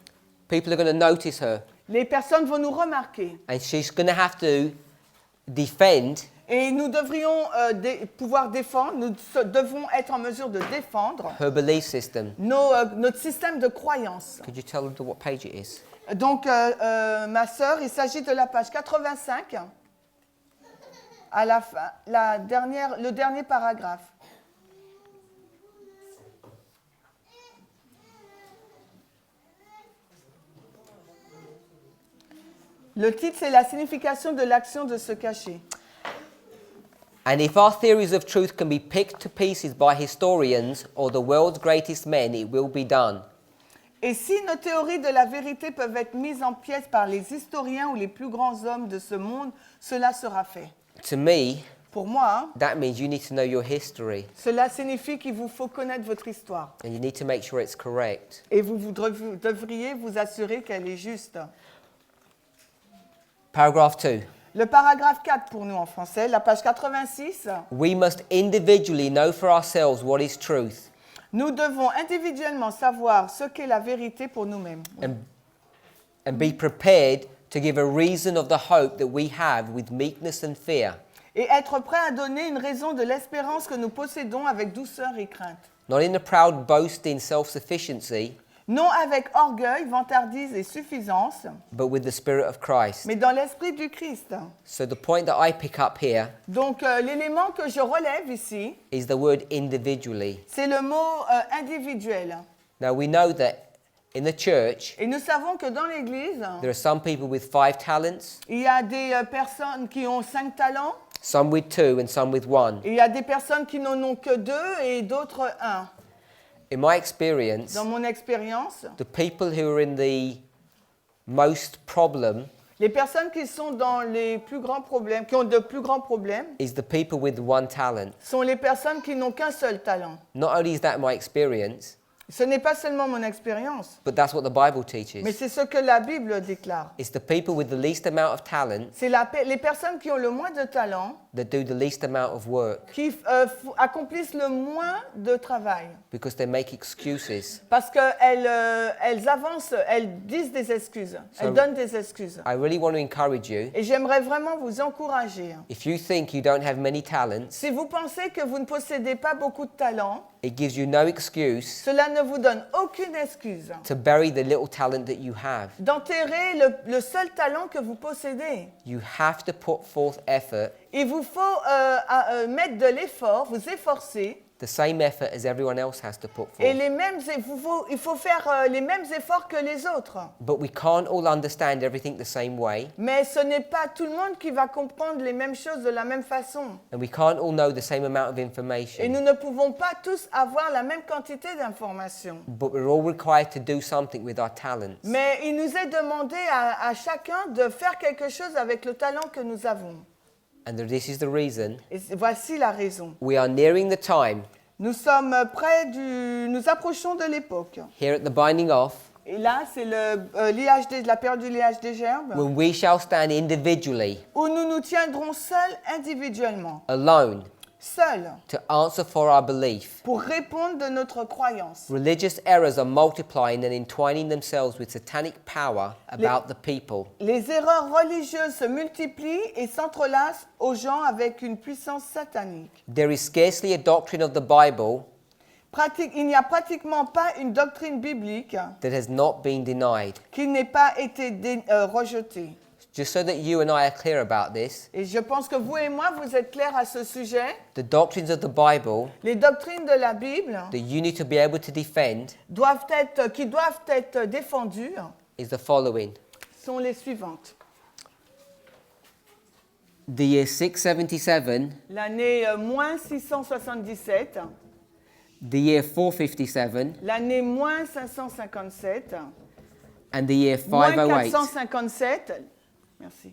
People are going to notice her. Les personnes vont nous remarquer. And she's going to have to defend Et nous devrions pouvoir défendre, nous devons être en mesure de défendre her belief system. notre système de croyance. Could you tell them what page it is? Donc, ma sœur, il s'agit de la page 85, à la fin, le dernier paragraphe. Le titre, c'est la signification de l'action de se cacher. And if our theories of truth can be picked to pieces by historians or the world's greatest men, it will be done. Et si nos théories de la vérité peuvent être mises en pièces par les historiens ou les plus grands hommes de ce monde, cela sera fait. To me, Pour moi, hein, that means you need to know your history cela signifie qu'il vous faut connaître votre histoire. and you need to make sure it's correct. Et vous devriez vous assurer qu'elle est juste. Paragraph 2. Le paragraphe 4 pour nous en français, la page 86. We must individually know for ourselves what is truth Nous devons individuellement savoir ce qu'est la vérité pour nous-mêmes. and be prepared to give a reason of the hope that we have with meekness and fear, Et être prêt à donner une raison de l'espérance que nous possédons avec douceur et crainte. not in a proud boasting self-sufficiency, Non avec orgueil, vantardise et suffisance, but with the Spirit of Christ. mais dans l'esprit du Christ. So the point that I pick up here Donc l'élément que je relève ici, is the word individually. c'est le mot individuel. Now we know that in the church, Et nous savons que dans l'Église, there are some people with 5 talents, il y a des personnes qui ont 5 talents, some with 2 and some with 1. et il y a des personnes qui n'en ont que 2 et d'autres 1. In my experience, Dans mon expérience, the people who are in the most problem les personnes qui sont dans les plus grands problèmes, qui ont de plus grands problèmes, is the people with 1 talent. sont les personnes qui n'ont qu'un seul talent. Not only is that my experience, Ce n'est pas seulement mon expérience, but that's what the Bible mais teaches. c'est ce que la Bible déclare. It's the people with the least amount of talent C'est les personnes qui ont le moins de talent that do the least amount of work qui accomplissent le moins de travail. because they make excuses. Parce qu'elles avancent, elles disent des excuses, elles donnent des excuses. I really want to encourage you, Et j'aimerais vraiment vous encourager. if you think you don't have many talents, Si vous pensez que vous ne possédez pas beaucoup de talent, it gives you no excuse cela ne vous donne aucune excuse to bury the little talent that you have. d'enterrer le seul talent que vous possédez. You have to put forth effort, Il vous faut mettre de l'effort, vous efforcer, the same effort as everyone else has to put et forth. il faut faire les mêmes efforts que les autres. But we can't all understand everything the same way, Mais ce n'est pas tout le monde qui va comprendre les mêmes choses de la même façon. and we can't all know the same amount of Et information. nous ne pouvons pas tous avoir la même quantité d'informations. But we're all required to do something with our talents. Mais il nous est demandé à chacun de faire quelque chose avec le talent que nous avons. And this is the reason Et voici la raison. we are nearing the time Nous sommes nous approchons de l'époque. here at the binding off Et là, c'est la période du liage des gerbes, when we shall stand individually, où nous nous tiendrons seuls individuellement, alone, seuls, to answer for our belief. pour répondre de notre croyance. Religious errors are multiplying and entwining themselves with satanic power about the people. Les erreurs religieuses se multiplient et s'entrelacent aux gens avec une puissance satanique. There is scarcely a doctrine of the Bible Il n'y a pratiquement pas une doctrine biblique that has not been denied. qui n'ait pas été rejetée. Just so that you and I are clear about this, Et je pense que vous et moi, vous êtes clairs à ce sujet. the doctrines of the Bible Les doctrines de la Bible that you need to be able to defend qui doivent être défendues is the following. sont les suivantes. The year 677, L'année moins 677, the year 457, l'année moins 557, and the year moins 508. 457, merci,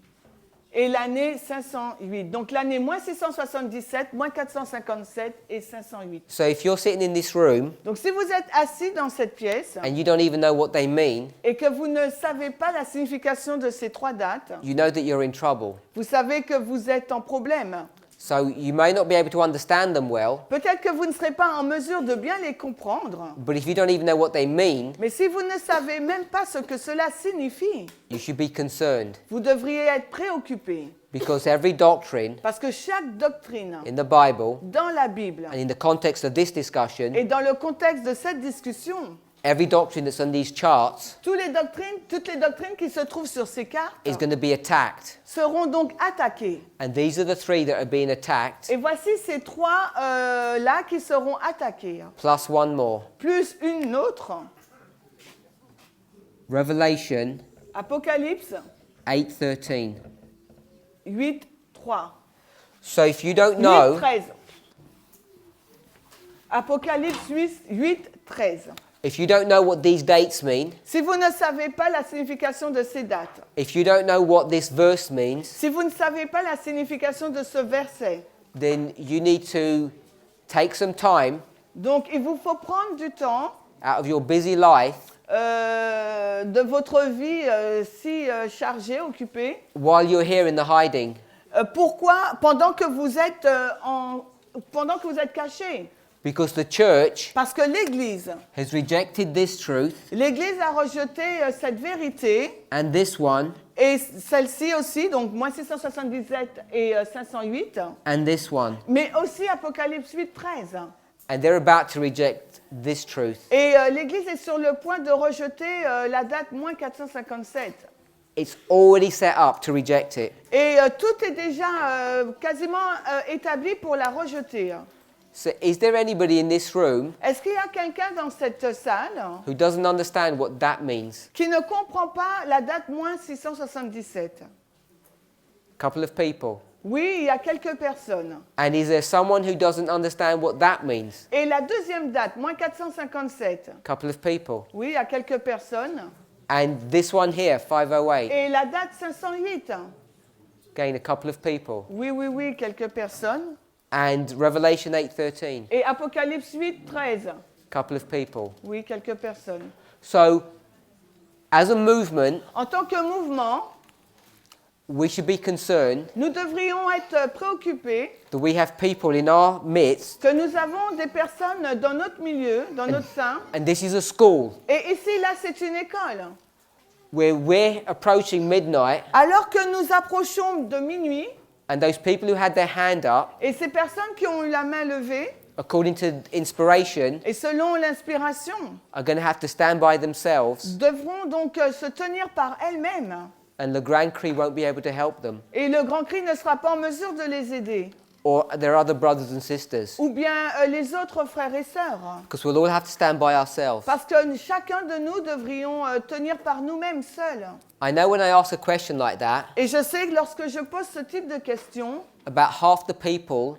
et l'année 508. Donc l'année moins 677, moins 457 et 508. So if you're sitting in this room Donc si vous êtes assis dans cette pièce and you don't even know what they mean, et que vous ne savez pas la signification de ces trois dates, you know that you're in trouble. vous savez que vous êtes en problème. So you may not be able to understand them well, Peut-être que vous ne serez pas en mesure de bien les comprendre, but if you don't even know what they mean, mais si vous ne savez même pas ce que cela signifie, you should be concerned vous devriez être préoccupé. because every doctrine Parce que chaque doctrine in the Bible dans la Bible and in the context of this discussion, et dans le contexte de cette discussion, every doctrine that's on these charts toutes les doctrines qui se trouvent sur ces cartes is going to be attacked. seront donc attaquées. And these are the three that are being attacked, Et voici ces trois là qui seront attaquées, plus one more. plus une autre. Revelation Apocalypse 8:13. 8:3. So if you don't know, 8:13. Apocalypse 8:13. If you don't know what these dates mean, si vous ne savez pas la signification de ces dates, if you don't know what this verse means, si vous ne savez pas la signification de ce verset, then you need to take some time donc il vous faut prendre du temps out of your busy life de votre vie si chargée, occupée. while you're here in the hiding. Pourquoi? Pendant que vous êtes cachés. Because the church Parce que l'Église has rejected this truth a rejeté cette vérité, and this one et celle-ci aussi, donc moins 677 et 508, and this one. mais aussi Apocalypse 8, 13. And they're about to reject this truth. Et l'Église est sur le point de rejeter la date moins 457. It's already set up to reject it. Et tout est déjà quasiment établi pour la rejeter. So is there anybody in this room Est-ce qu'il y a quelqu'un dans cette salle who doesn't understand what that means? qui ne comprend pas la date moins 677? Couple of people. Oui, il y a quelques personnes. And is there someone who doesn't understand what that means? Et la deuxième date, moins 457. Couple of people. Oui, il y a quelques personnes. And this one here, 508. Et la date 508. Again, a couple of people. Oui, quelques personnes. And Revelation 8:13. Et Apocalypse 8, 13. Couple of people. Oui, quelques personnes. So, as a movement, En tant que mouvement, we should be concerned nous devrions être préoccupés that we have people in our midst, que nous avons des personnes dans notre milieu, dans notre sein. and this is a school, Et ici, là, c'est une école. where we're approaching midnight, Alors que nous approchons de minuit, and those people who had their hand up, et ces personnes qui ont eu la main levée, according to inspiration, et selon l'inspiration, are going to have to stand by themselves, devront donc se tenir par elles-mêmes. and the Grand Cri won't be able to help them, Et le Grand Cri ne sera pas en mesure de les aider. or their other brothers and sisters, Ou bien les autres frères et sœurs. because we'll all have to stand by ourselves. Parce que chacun de nous devrions tenir par nous-mêmes seuls. I know when I ask a question like that, Et je sais que lorsque je pose ce type de questions, about half the people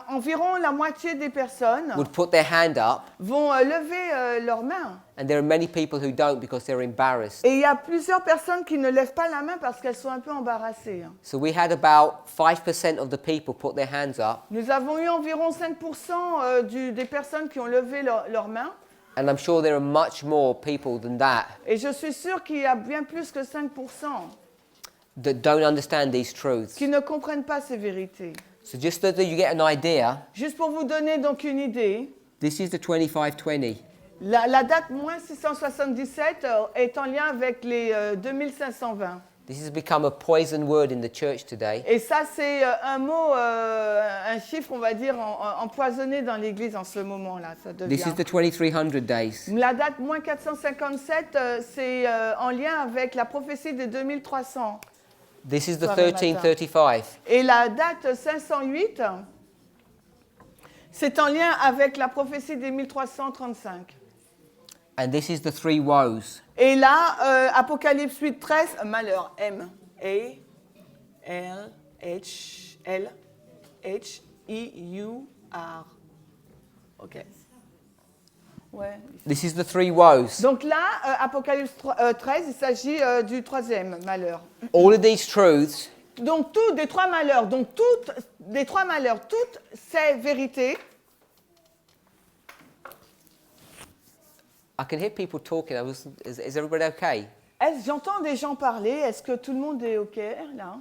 environ la moitié des personnes would put their hand up, vont lever leurs mains. and there are many people who don't because they're embarrassed. Et il y a plusieurs personnes qui ne lèvent pas la main parce qu'elles sont un peu embarrassées. So we had about 5% of the people put their hands up, Nous avons eu environ 5% des personnes qui ont levé leurs mains. and I'm sure there are much more people than that Et je suis sûre qu'il y a bien plus que 5% that don't understand these truths. qui ne comprennent pas ces vérités. So just so that you get an idea, Juste pour vous donner donc une idée, this is the 2520. la date moins 677 est en lien avec les 2520. This has become a poison word in the church today. Et ça, c'est un mot, un chiffre, on va dire, empoisonné dans l'Église en ce moment-là. Ça devient. This is the 2300 days. La date moins 457, c'est en lien avec la prophétie des 2300. This is the Soirée matin. 1335. Et la date 508, c'est en lien avec la prophétie des 1335. And this is the three woes. Et là, Apocalypse 8, 13, malheur, M, A, L, H, L, H, I, U, R. OK. Ouais. This is the three woes. Donc là, Apocalypse 13, il s'agit du troisième malheur. All of these truths Donc, des trois malheurs, toutes ces vérités. I can hear people talking. Is everybody okay? J'entends des gens parler. Est-ce que tout le monde est OK là?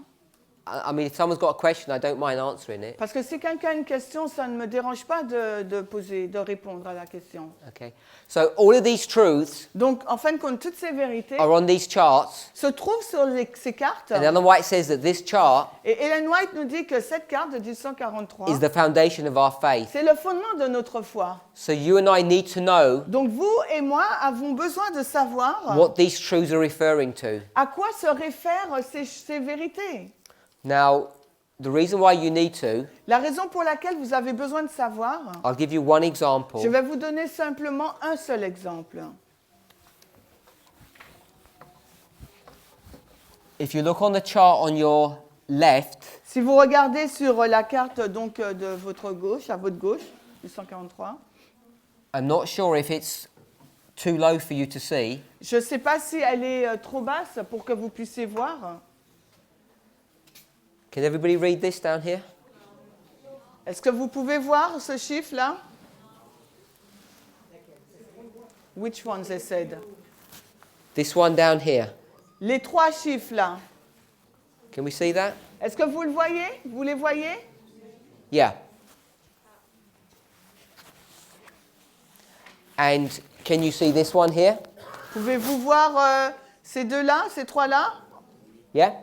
I mean, if someone's got a question, I don't mind answering it. Parce que si quelqu'un a une question, ça ne me dérange pas de répondre à la question. Okay. So all of these truths Donc, en fin de compte, toutes ces vérités are on these charts. se trouvent sur ces cartes. And Ellen White says that this chart Et Ellen White nous dit que cette carte de 1843, is the foundation of our faith. c'est le fondement de notre foi. So you and I need to know Donc, vous et moi avons besoin de savoir what these truths are referring to. à quoi se réfèrent ces vérités. Now, the reason why you need to, La raison pour laquelle vous avez besoin de savoir, I'll give you one je example. vais vous donner simplement un seul exemple. If you look on the chart on your left, Si vous regardez sur la carte donc, de votre gauche, à votre gauche, du 143, I'm not sure if it's too low for you to see. Je ne sais pas si elle est trop basse pour que vous puissiez voir. Can everybody read this down here? Est-ce que vous pouvez voir ce chiffre-là? Which ones they said? This one down here. Les 3 chiffres-là. Can we see that? Est-ce que vous le voyez? Vous les voyez? Yeah. And can you see this one here? Pouvez-vous voir ces 2-là, ces 3-là? Yeah?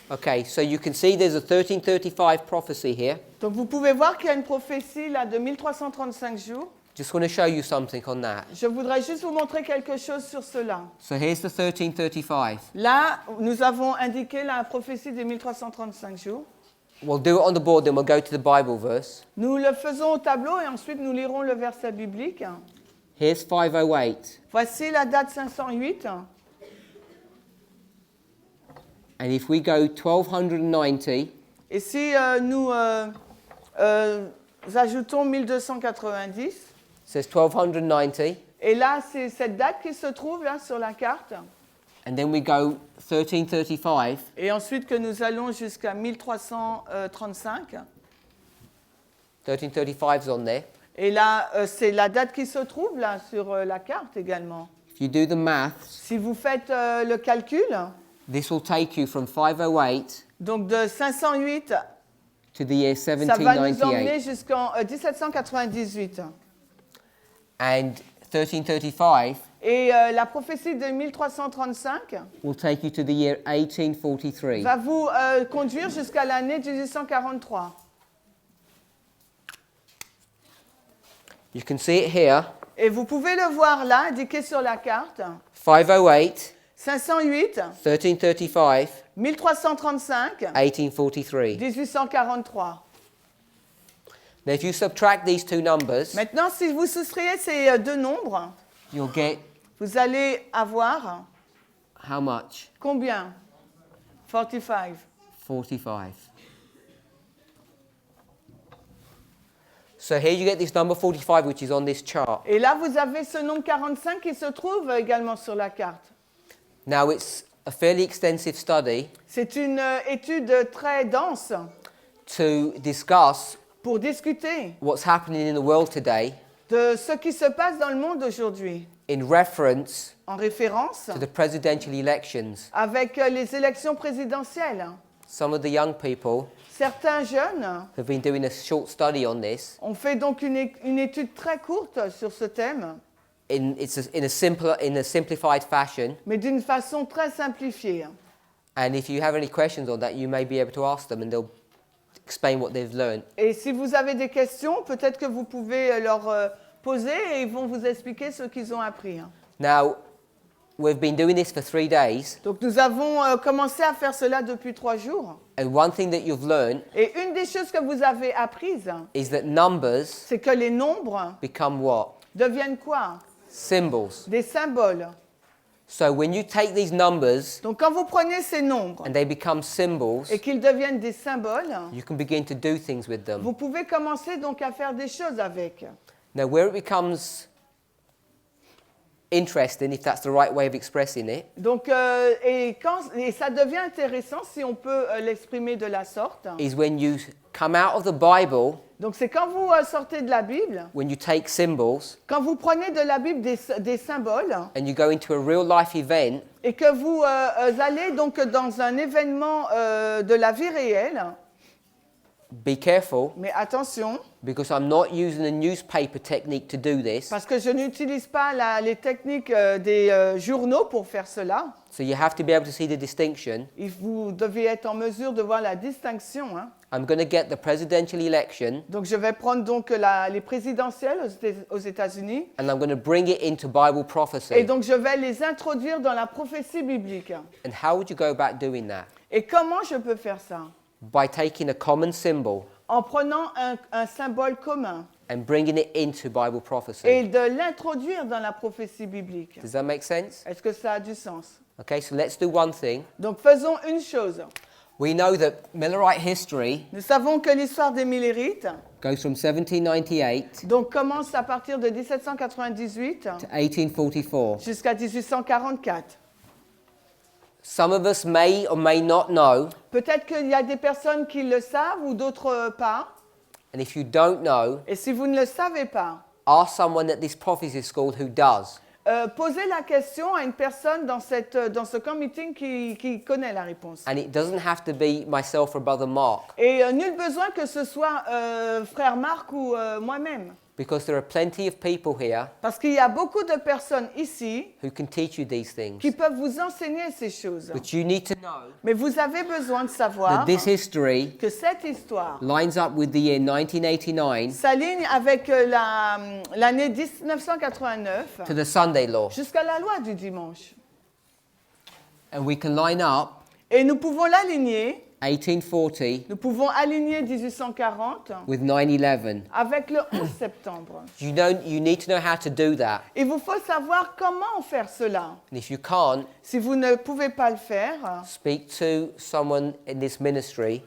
Okay, so you can see there's a 1335 prophecy here. Donc vous pouvez voir qu'il y a une prophétie là de 1335 jours. Just want to show you something on that. Je voudrais juste vous montrer quelque chose sur cela. So here's the 1335. Là, nous avons indiqué la prophétie des 1335 jours. We'll do it on the board, then we'll go to the Bible verse. Nous le faisons au tableau et ensuite nous lirons le verset biblique. Here's 508. Voici la date 508. And if we go 1290, Et si nous ajoutons 1290, it says 1290, et là c'est cette date qui se trouve là sur la carte, and then we go 1335, et ensuite que nous allons jusqu'à 1335, 1335 is on there. et là c'est la date qui se trouve là sur la carte également. If you do the maths, Si vous faites le calcul, this will take you from 508 donc de 508, to the year ça va nous emmener 1798. jusqu'en 1798. And 1335 Et la prophétie de 1335 will take you to the year 1843. va vous conduire jusqu'à l'année 1843. You can see it here. Et vous pouvez le voir là, indiqué sur la carte. 508, 508, 1335, 1335, 1843. 1843. Now, if you subtract these two numbers, Maintenant, si vous soustrayez ces 2 nombres, you'll get vous allez avoir how much? combien? 45. 45. So here you get this number 45, which is on this chart. Et là, vous avez ce nombre 45 qui se trouve également sur la carte. Now, it's a fairly extensive study C'est une étude très dense to discuss pour discuter what's happening in the world today de ce qui se passe dans le monde aujourd'hui, in reference en référence to the presidential elections. avec les élections présidentielles. Some of the young people Certains jeunes have been doing a short study on this. ont fait donc une étude très courte sur ce thème, In a simplified fashion. mais d'une façon très simplifiée. And if you have any questions on that, you may be able to ask them and they'll explain what they've learned. Et si vous avez des questions, peut-être que vous pouvez leur poser et ils vont vous expliquer ce qu'ils ont appris. Now, we've been doing this for 3 days. Donc nous avons commencé à faire cela depuis 3 jours. And one thing that you've learned Et une des choses que vous avez apprises, is that numbers c'est que les nombres become what? deviennent quoi? Symbols. Des symboles. So when you take these numbers Donc quand vous prenez ces nombres and they become symbols, et qu'ils deviennent des symboles, you can begin to do things with them. vous pouvez commencer donc à faire des choses avec. Now, where it becomes interesting, if that's the right way of expressing it, Donc, et ça devient intéressant si on peut l'exprimer de la sorte. is when you come out of the Bible, Donc c'est quand vous sortez de la Bible, when you take symbols quand vous prenez de la Bible des symboles and you go into a real life event, et que vous allez donc dans un événement de la vie réelle, be careful, mais attention, because I'm not using a newspaper technique to do this. parce que je n'utilise pas les techniques des journaux pour faire cela. So you have to be able to see the distinction. Vous devez être en mesure de voir la distinction. Hein. I'm going to get the presidential election Donc je vais prendre donc les présidentielles aux États-Unis and I'm going to bring it into Bible et prophecy. donc je vais les introduire dans la prophétie biblique. And how would you go about doing that? Et comment je peux faire ça? By taking a common symbol En prenant un symbole commun and bringing it into Bible et prophecy. de l'introduire dans la prophétie biblique. Does that make sense? Est-ce que ça a du sens? Okay, so let's do one thing. Donc faisons une chose. We know that Millerite history Nous savons que l'histoire des Millérites goes from 1798 donc, commence à partir de 1798 to 1844. jusqu'à 1844. Some of us may or may not know, Peut-être qu'il y a des personnes qui le savent ou d'autres pas. and if you don't know, Et si vous ne le savez pas, ask someone at this prophecy school who does. posez la question à une personne dans ce camp meeting qui connaît la réponse. And it doesn't have to be myself or Brother Mark, Et nul besoin que ce soit frère Marc ou moi-même. because there are plenty of people here Parce qu'il y a beaucoup de personnes ici who can teach you these things. qui peuvent vous enseigner ces choses. But you need to know Mais vous avez besoin de that savoir this history que cette histoire lines up with the year 1989 s'aligne avec l'année 1989 to the Sunday law. jusqu'à la loi du dimanche. And we can line up Et nous pouvons l'aligner, 1840 nous pouvons aligner 1840 with 9/11. avec le 11 septembre. You need to know how to do that. Il vous faut savoir comment faire cela. And if you can't, Si vous ne pouvez pas le faire, speak to someone in this ministry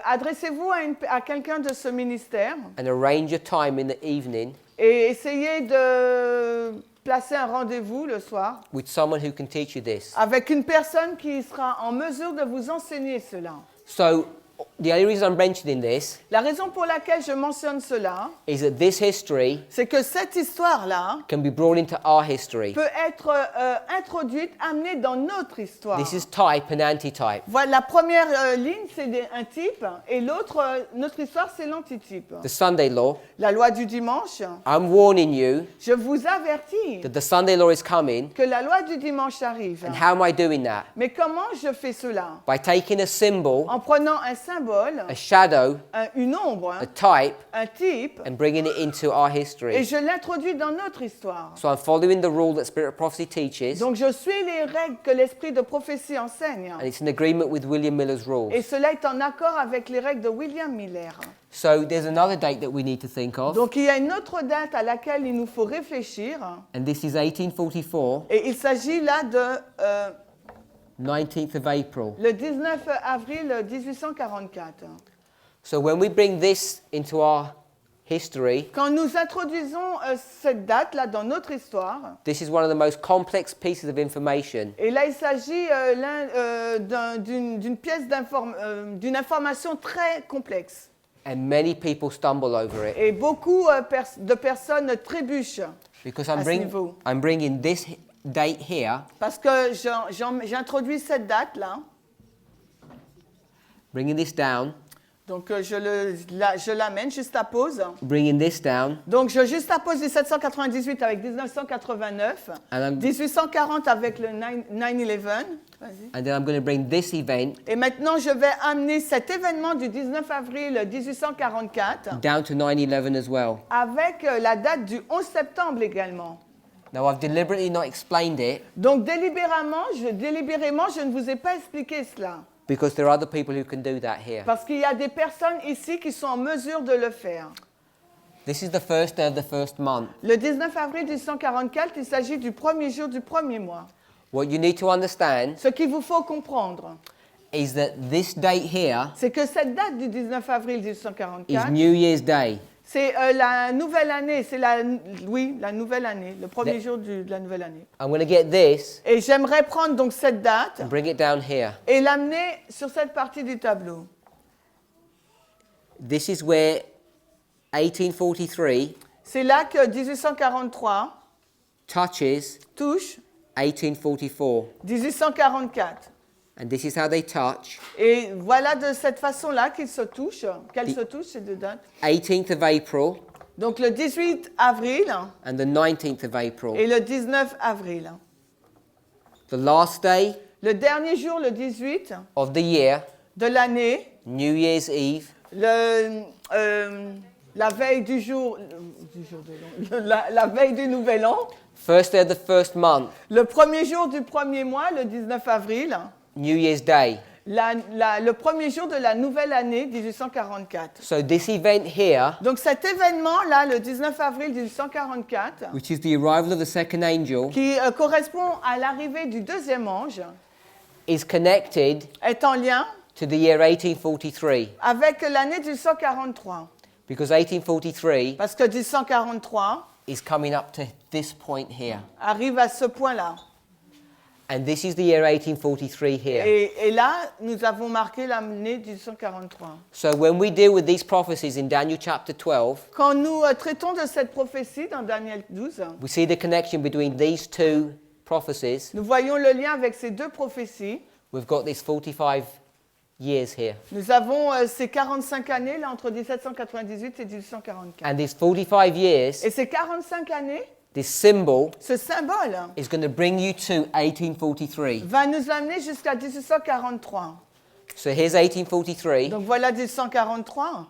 adressez-vous à quelqu'un de ce ministère and arrange a time in the evening et essayez de placer un rendez-vous le soir with someone who can teach you this. avec une personne qui sera en mesure de vous enseigner cela. So the only reason I'm mentioning this La raison pour laquelle je mentionne cela, is that this history c'est que cette histoire-là can be brought into our history. peut être introduite, amenée dans notre histoire. This is type and antitype. Voilà, la première ligne, c'est un type, et l'autre, notre histoire, c'est l'antitype. The Sunday law, La loi du dimanche, I'm warning you je vous avertis that the Sunday law is coming. que la loi du dimanche arrive. And how am I doing that? Mais comment je fais cela? By taking a symbol, En prenant un symbole, a shadow, une ombre, a type, un type, and bringing it into our et history. je l'introduis dans notre histoire. So I'm following the rule that Spirit of Prophecy teaches, Donc je suis les règles que l'esprit de prophétie enseigne. and it's in agreement with William Miller's Et rules. cela est en accord avec les règles de William Miller. So there's another date that we need to think of, Donc il y a une autre date à laquelle il nous faut réfléchir. and this is 1844, Et il s'agit là de 19th of April. le 19 avril 1844. So when we bring this into our history, Quand nous introduisons cette date-là dans notre histoire, this is one of the most complex pieces of information. et là il s'agit d'une pièce d'une information très complexe. And many people stumble over it Et beaucoup de personnes trébuchent because à ce niveau. I'm bringing this date here, Parce que j'introduis cette date-là. bringing this down, Donc je l'amène, juste à pause. bringing this down, Donc je juste à pause 1798 avec 1989, and, 1840 avec le 9/11. Vas-y. and then I'm going to bring this event Et maintenant je vais amener cet événement du 19 avril 1844 down to 9/11 as well. avec la date du 11 septembre également. Now I've deliberately not explained it Donc délibérément, je ne vous ai pas expliqué cela. because there are other people who can do that here. Parce qu'il y a des personnes ici qui sont en mesure de le faire. This is the first day of the first month. Le 19 avril 1844, il s'agit du premier jour du premier mois. What you need to understand Ce qu'il vous faut comprendre, is that this date here c'est que cette date du 19 avril is 1844, New Year's Day. c'est la nouvelle année, la nouvelle année, le premier jour de la nouvelle année. I'm going to get this Et j'aimerais prendre donc cette date and bring it down here. et l'amener sur cette partie du tableau. This is where 1843 C'est là que 1843 touches touche 1844. 1844. And this is how they touch. Et voilà de cette façon-là qu'elles se touchent, ces deux dates. 18th of April Donc le 18 avril and the 19th of April. et le 19 avril. The last day Le dernier jour, le 18 of the year, de l'année, New Year's Eve, la veille du jour de l'an, la veille du nouvel an, first day of the first month, le premier jour du premier mois, le 19 avril, New Year's Day. le premier jour de la nouvelle année 1844. So this event here, Donc cet événement-là, le 19 avril 1844, which is the arrival of the second angel, qui correspond à l'arrivée du deuxième ange, is connected est en lien to the year 1843, avec l'année 1843. because 1843 Parce que 1843 is coming up to this point here. arrive à ce point-là. And this is the year 1843 here. Et là, nous avons marqué l'année 1843. So when we deal with these prophecies in Daniel chapter 12, Quand nous traitons de cette prophétie dans Daniel 12, we see the connection between these two prophecies. nous voyons le lien avec ces deux prophéties. We've got this 45 years here. Nous avons ces 45 années là entre 1798 et 1844. And these 45 years, Et ces 45 années, this symbol ce symbole is going to bring you to 1843. va nous amener jusqu'à 1843. So here's 1843. Donc voilà 1843.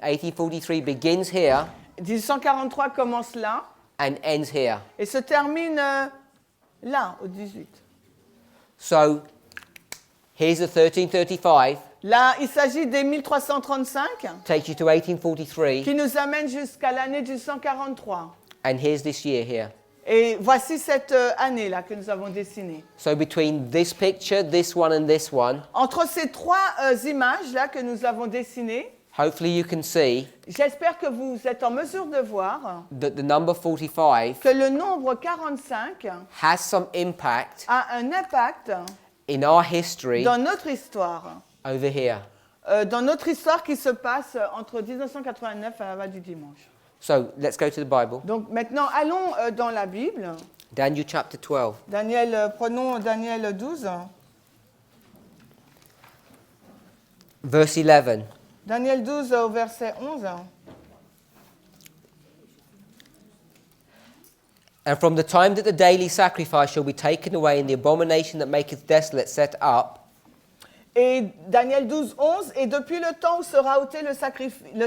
1843 begins here 1843 commence là and ends here. et se termine là, au 18. So here's the 1335, Là, il s'agit des 1335 takes you to 1843, qui nous amène jusqu'à l'année 1843. and here's this year here. Et voici cette année-là que nous avons dessinée. So between this picture, this one, and this one, Entre ces trois images-là que nous avons dessinées, hopefully you can see j'espère que vous êtes en mesure de voir that the number 45 que le nombre 45 has some impact a un impact in our history dans notre histoire. over here. Dans notre histoire qui se passe entre 1989 à la veille du dimanche. So let's go to the Bible. Donc maintenant, allons dans la Bible. Daniel chapter 12. Prenons Daniel 12. Verse 11. Daniel 12 au verset 11. And from the time that the daily sacrifice shall be taken away and the abomination that maketh desolate set up, Et Daniel 12, 11, et depuis le temps où sera ôté le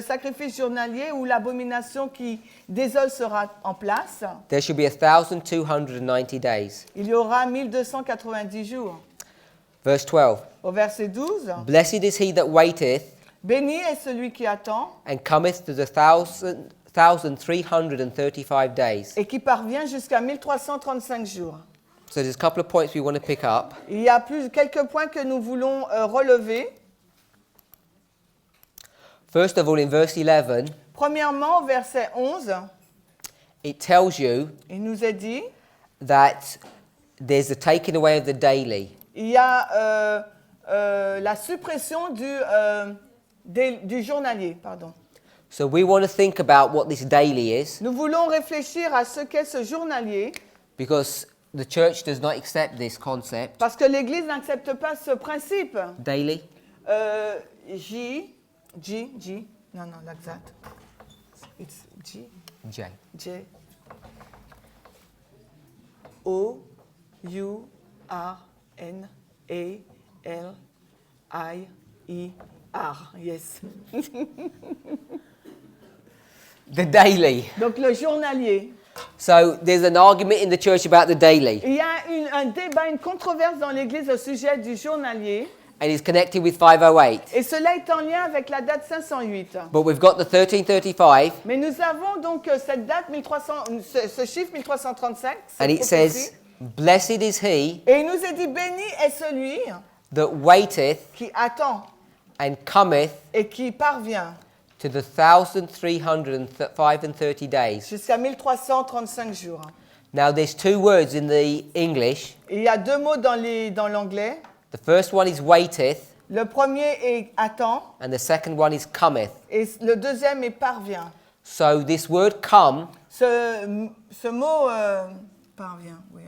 sacrifice journalier, où l'abomination qui désole sera en place, there shall be 1,290 days. il y aura 1290 jours. Verse 12. Au verset 12, Blessed is he that waiteth béni est celui qui attend and cometh to the 1,335 days. et qui parvient jusqu'à 1335 jours. So there's a couple of points we want to pick up. Il y a quelques points que nous voulons relever. First of all, in verse 11, Premièrement, au verset 11, it tells you il nous est dit, that there's the taking away of the daily. il y a la suppression du journalier. Pardon. So we want to think about what this daily is, Nous voulons réfléchir à ce qu'est ce journalier, because the church does not accept this concept. parce que l'Église n'accepte pas ce principe. Daily. Non, like that. It's G, J. J, O, U, R, N, A, L, I, E, R. Yes. The daily. Donc le journalier. So there's an argument in the church about the daily, Il y a un débat, une controverse dans l'Église au sujet du journalier, and it's connected with 508. et cela est en lien avec la date 508. But we've got the 1335, Mais nous avons donc cette date 1300, ce chiffre 1335, cette and it prophétie. says, Blessed is he Et il nous est dit, béni est celui that waiteth qui attend and cometh et qui parvient to the 1,335 days. jusqu'à 1335 jours. Now there's two words in the English. Et il y a deux mots dans l'anglais. The first one is waiteth, Le premier est attend and the second one is cometh. et le deuxième est parvient. So this word come Ce mot parvient, we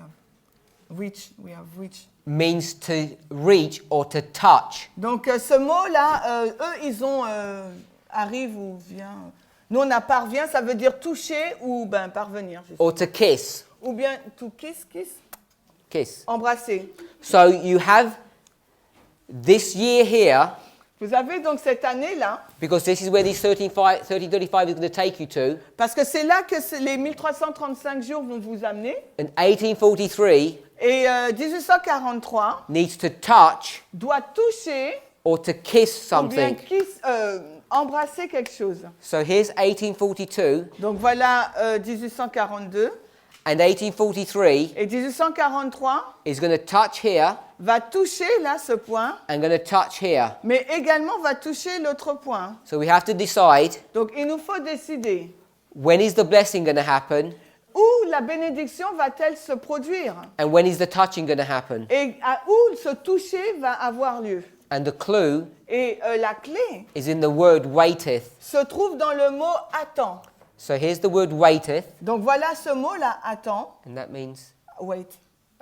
have reach. means to reach or to touch. Donc ce mot-là, eux, ils ont arrive ou vient. Nous, on a parvient, ça veut dire toucher ou parvenir. Or to kiss. Ou bien to kiss, Kiss. embrasser. So you have this year here, Vous avez donc cette année-là, because this is where this 1335 is going to take you to. parce que c'est là que les 1335 jours vont vous amener. And 1843 Et 1843 needs to touch doit toucher or to kiss ou bien something. embrasser quelque chose. So here's 1842, Donc voilà 1842. And 1843 Et 1843 is going to touch here va toucher là ce point, and going to touch here. mais également va toucher l'autre point. So we have to decide, Donc il nous faut décider when is the blessing going to happen où la bénédiction va-t-elle se produire and when is the touching going to happen. et où ce toucher va avoir lieu. And the clue Et la clé is in the word waiteth. se trouve dans le mot attend. So here's the word waiteth, Donc voilà ce mot-là, attend. and that means, Wait.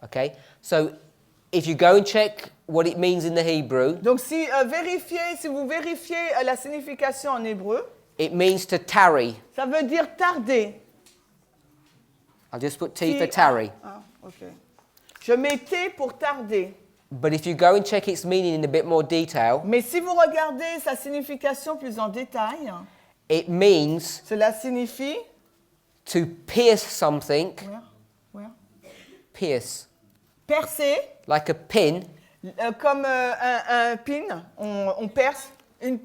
okay? So if you go and check what it means in the Hebrew, Donc si vous vérifiez la signification en hébreu, it means to tarry. ça veut dire tarder. I'll just put T for tarry. Ok. Je mets T pour tarder. But if you go and check its meaning in a bit more detail, Mais si vous regardez sa signification plus en détail, it means cela signifie to pierce something, Where? pierce, Percer, like a pin, comme un pin, on perce, une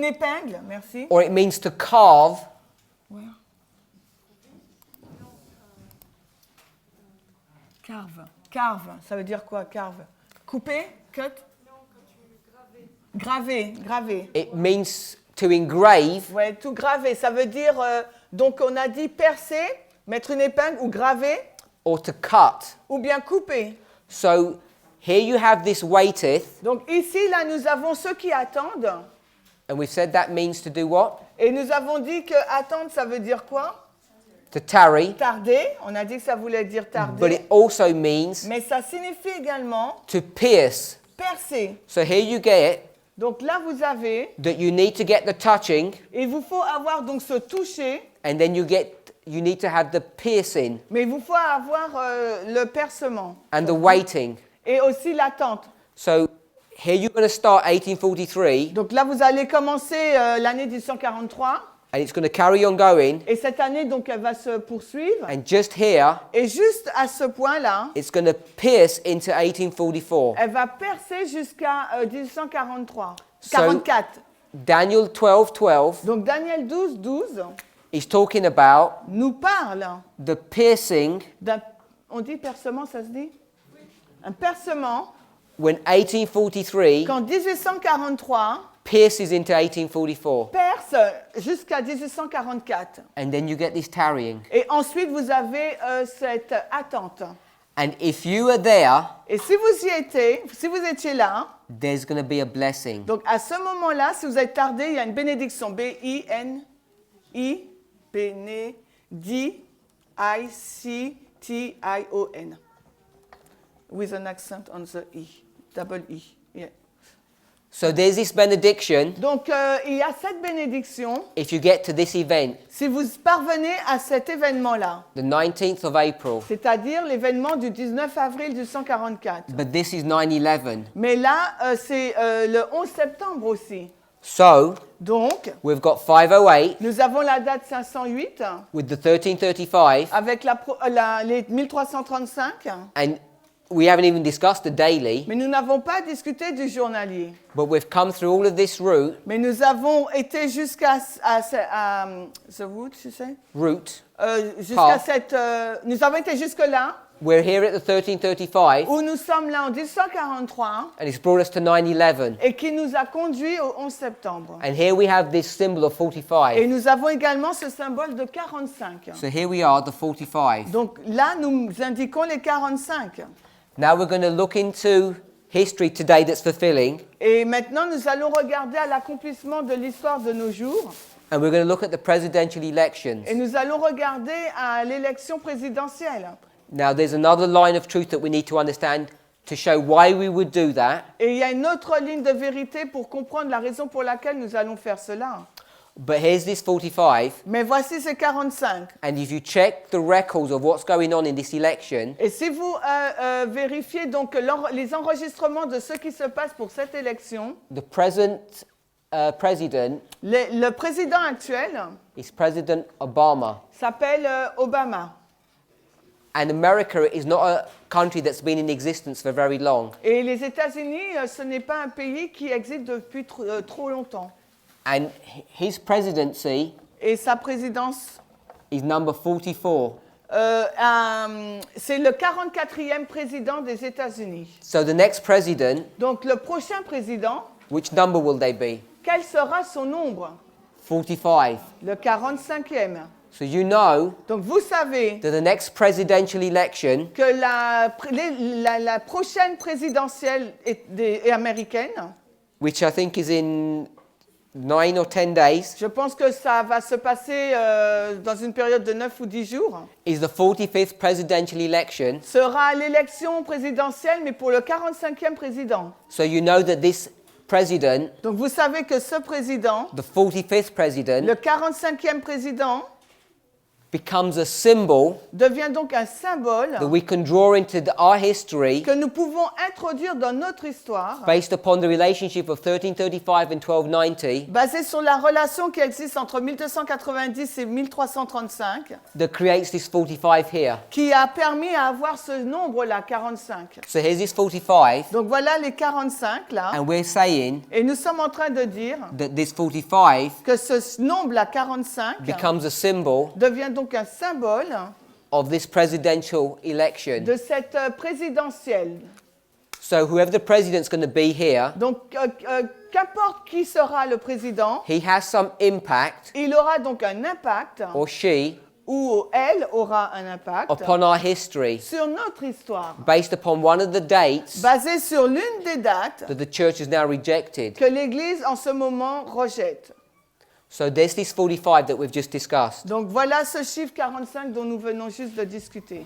épingle, merci. or it means to carve, Where? Carve, ça veut dire quoi, carve? Couper, cut? Graver. it means to engrave, Ouais, tout graver, ça veut dire, donc on a dit percer, mettre une épingle ou graver, or to cut. ou bien couper. So here you have this waiteth, Donc ici, là, nous avons ceux qui attendent, and we've said that means to do what? et nous avons dit que attendre, ça veut dire quoi? To tarry, Tarder, on a dit que ça voulait dire but tarder, it also means mais ça signifie également to pierce. percer. So here you get Donc là, vous avez, that you need to get the touching, il vous faut avoir donc ce toucher, and then you need to have the piercing mais il vous faut avoir le percement and the waiting. et aussi l'attente. So here you're going to start 1843, Donc là, vous allez commencer l'année 1843, and it's going to carry on going, et cette année, donc, elle va se poursuivre. and just here Et juste à ce point-là, it's going to pierce into 1844. elle va percer jusqu'à 1843, So- 44. Daniel 12:12 Donc Daniel 12, 12 is talking about nous parle the piercing d'un... On dit percement, ça se dit? Un percement when 1843 qu'en 1843 pierces into 1844, perce jusqu'à 1844. and then you get this tarrying. Et ensuite, vous avez cette attente. And if you are there, Et si vous étiez là, there's going to be a blessing. donc à ce moment-là, si vous êtes tardé, il y a une bénédiction. B-I-N-I, B-N-I-C-T-I-O-N. With an accent on the E, double E. Yeah. So there's this benediction Donc il y a cette bénédiction if you get to this event, si vous parvenez à cet événement-là, the 19th of April. c'est-à-dire l'événement du 19 avril 1844. But this is 9/11. Mais là, c'est le 11 septembre aussi. So Donc, we've got 508 nous avons la date 508 with the 1335, avec les 1335, and we haven't even discussed the daily, mais nous n'avons pas discuté du journalier. but we've come through all of this route, Mais nous avons été jusqu'à the route, tu sais, jusqu'à cette. Nous avons été jusque là we're here at the 1335, où nous sommes là en 1843 and it's brought us to 9/11. et qui nous a conduits au 11 septembre. And here we have this symbol of Et 45. nous avons également ce symbole de 45. So here we are, the 45. Donc là, nous indiquons les 45. Now we're going to look into history today that's fulfilling, Et maintenant, nous allons regarder à l'accomplissement de l'histoire de nos jours. and we're going to look at the presidential elections. Et nous allons regarder à l'élection présidentielle. Now there's another line of truth that we need to understand to show why we would do that. Et il y a une autre ligne de vérité pour comprendre la raison pour laquelle nous allons faire cela. But here's this 45, Mais voici ces 45. and if you check the records of what's going on in this election, Et si vous vérifiez donc les enregistrements de ce qui se passe pour cette élection, the present president le président actuel is President Obama. s'appelle Obama. And America is not a country that's been in existence for very long. Et les États-Unis, ce n'est pas un pays qui existe depuis trop longtemps. And his presidency Et sa présidence is number 44. C'est le 44e président des États-Unis. So the next president, Donc le prochain président, which number will they be? quel sera son nombre? 45. Le 45e. So you know Donc vous savez that the next presidential election que la prochaine présidentielle est américaine. which I think is in 9 or 10 days, Je pense que ça va se passer dans une période de 9 ou 10 jours. is the 45th presidential election. Sera l'élection présidentielle, mais pour le 45e président. So you know that this president, Donc vous savez que ce président, the 45th president, le 45e président, becomes a symbol devient donc un symbole that we can draw into our history que nous pouvons introduire dans notre histoire, based upon the relationship of 1335 and 1290 basé sur la relation qui existe entre 1290 et 1335, that creates this 45 here. qui a permis à avoir ce nombre-là, 45. So here's this 45, Donc voilà les 45 là, and we're saying et nous sommes en train de dire that this 45 que ce nombre-là, 45, becomes a symbol devient donc un symbole of this presidential election. de cette présidentielle. So whoever the president's going to be here, Donc qu'importe qui sera le président, he has some impact, il aura donc un impact, or she, ou elle aura un impact, upon our history sur notre histoire, based upon one of the dates basé sur l'une des dates that the church has now rejected. que l'Église en ce moment rejette. So there's this 45 that we've just discussed. Donc voilà ce chiffre 45 dont nous venons juste de discuter.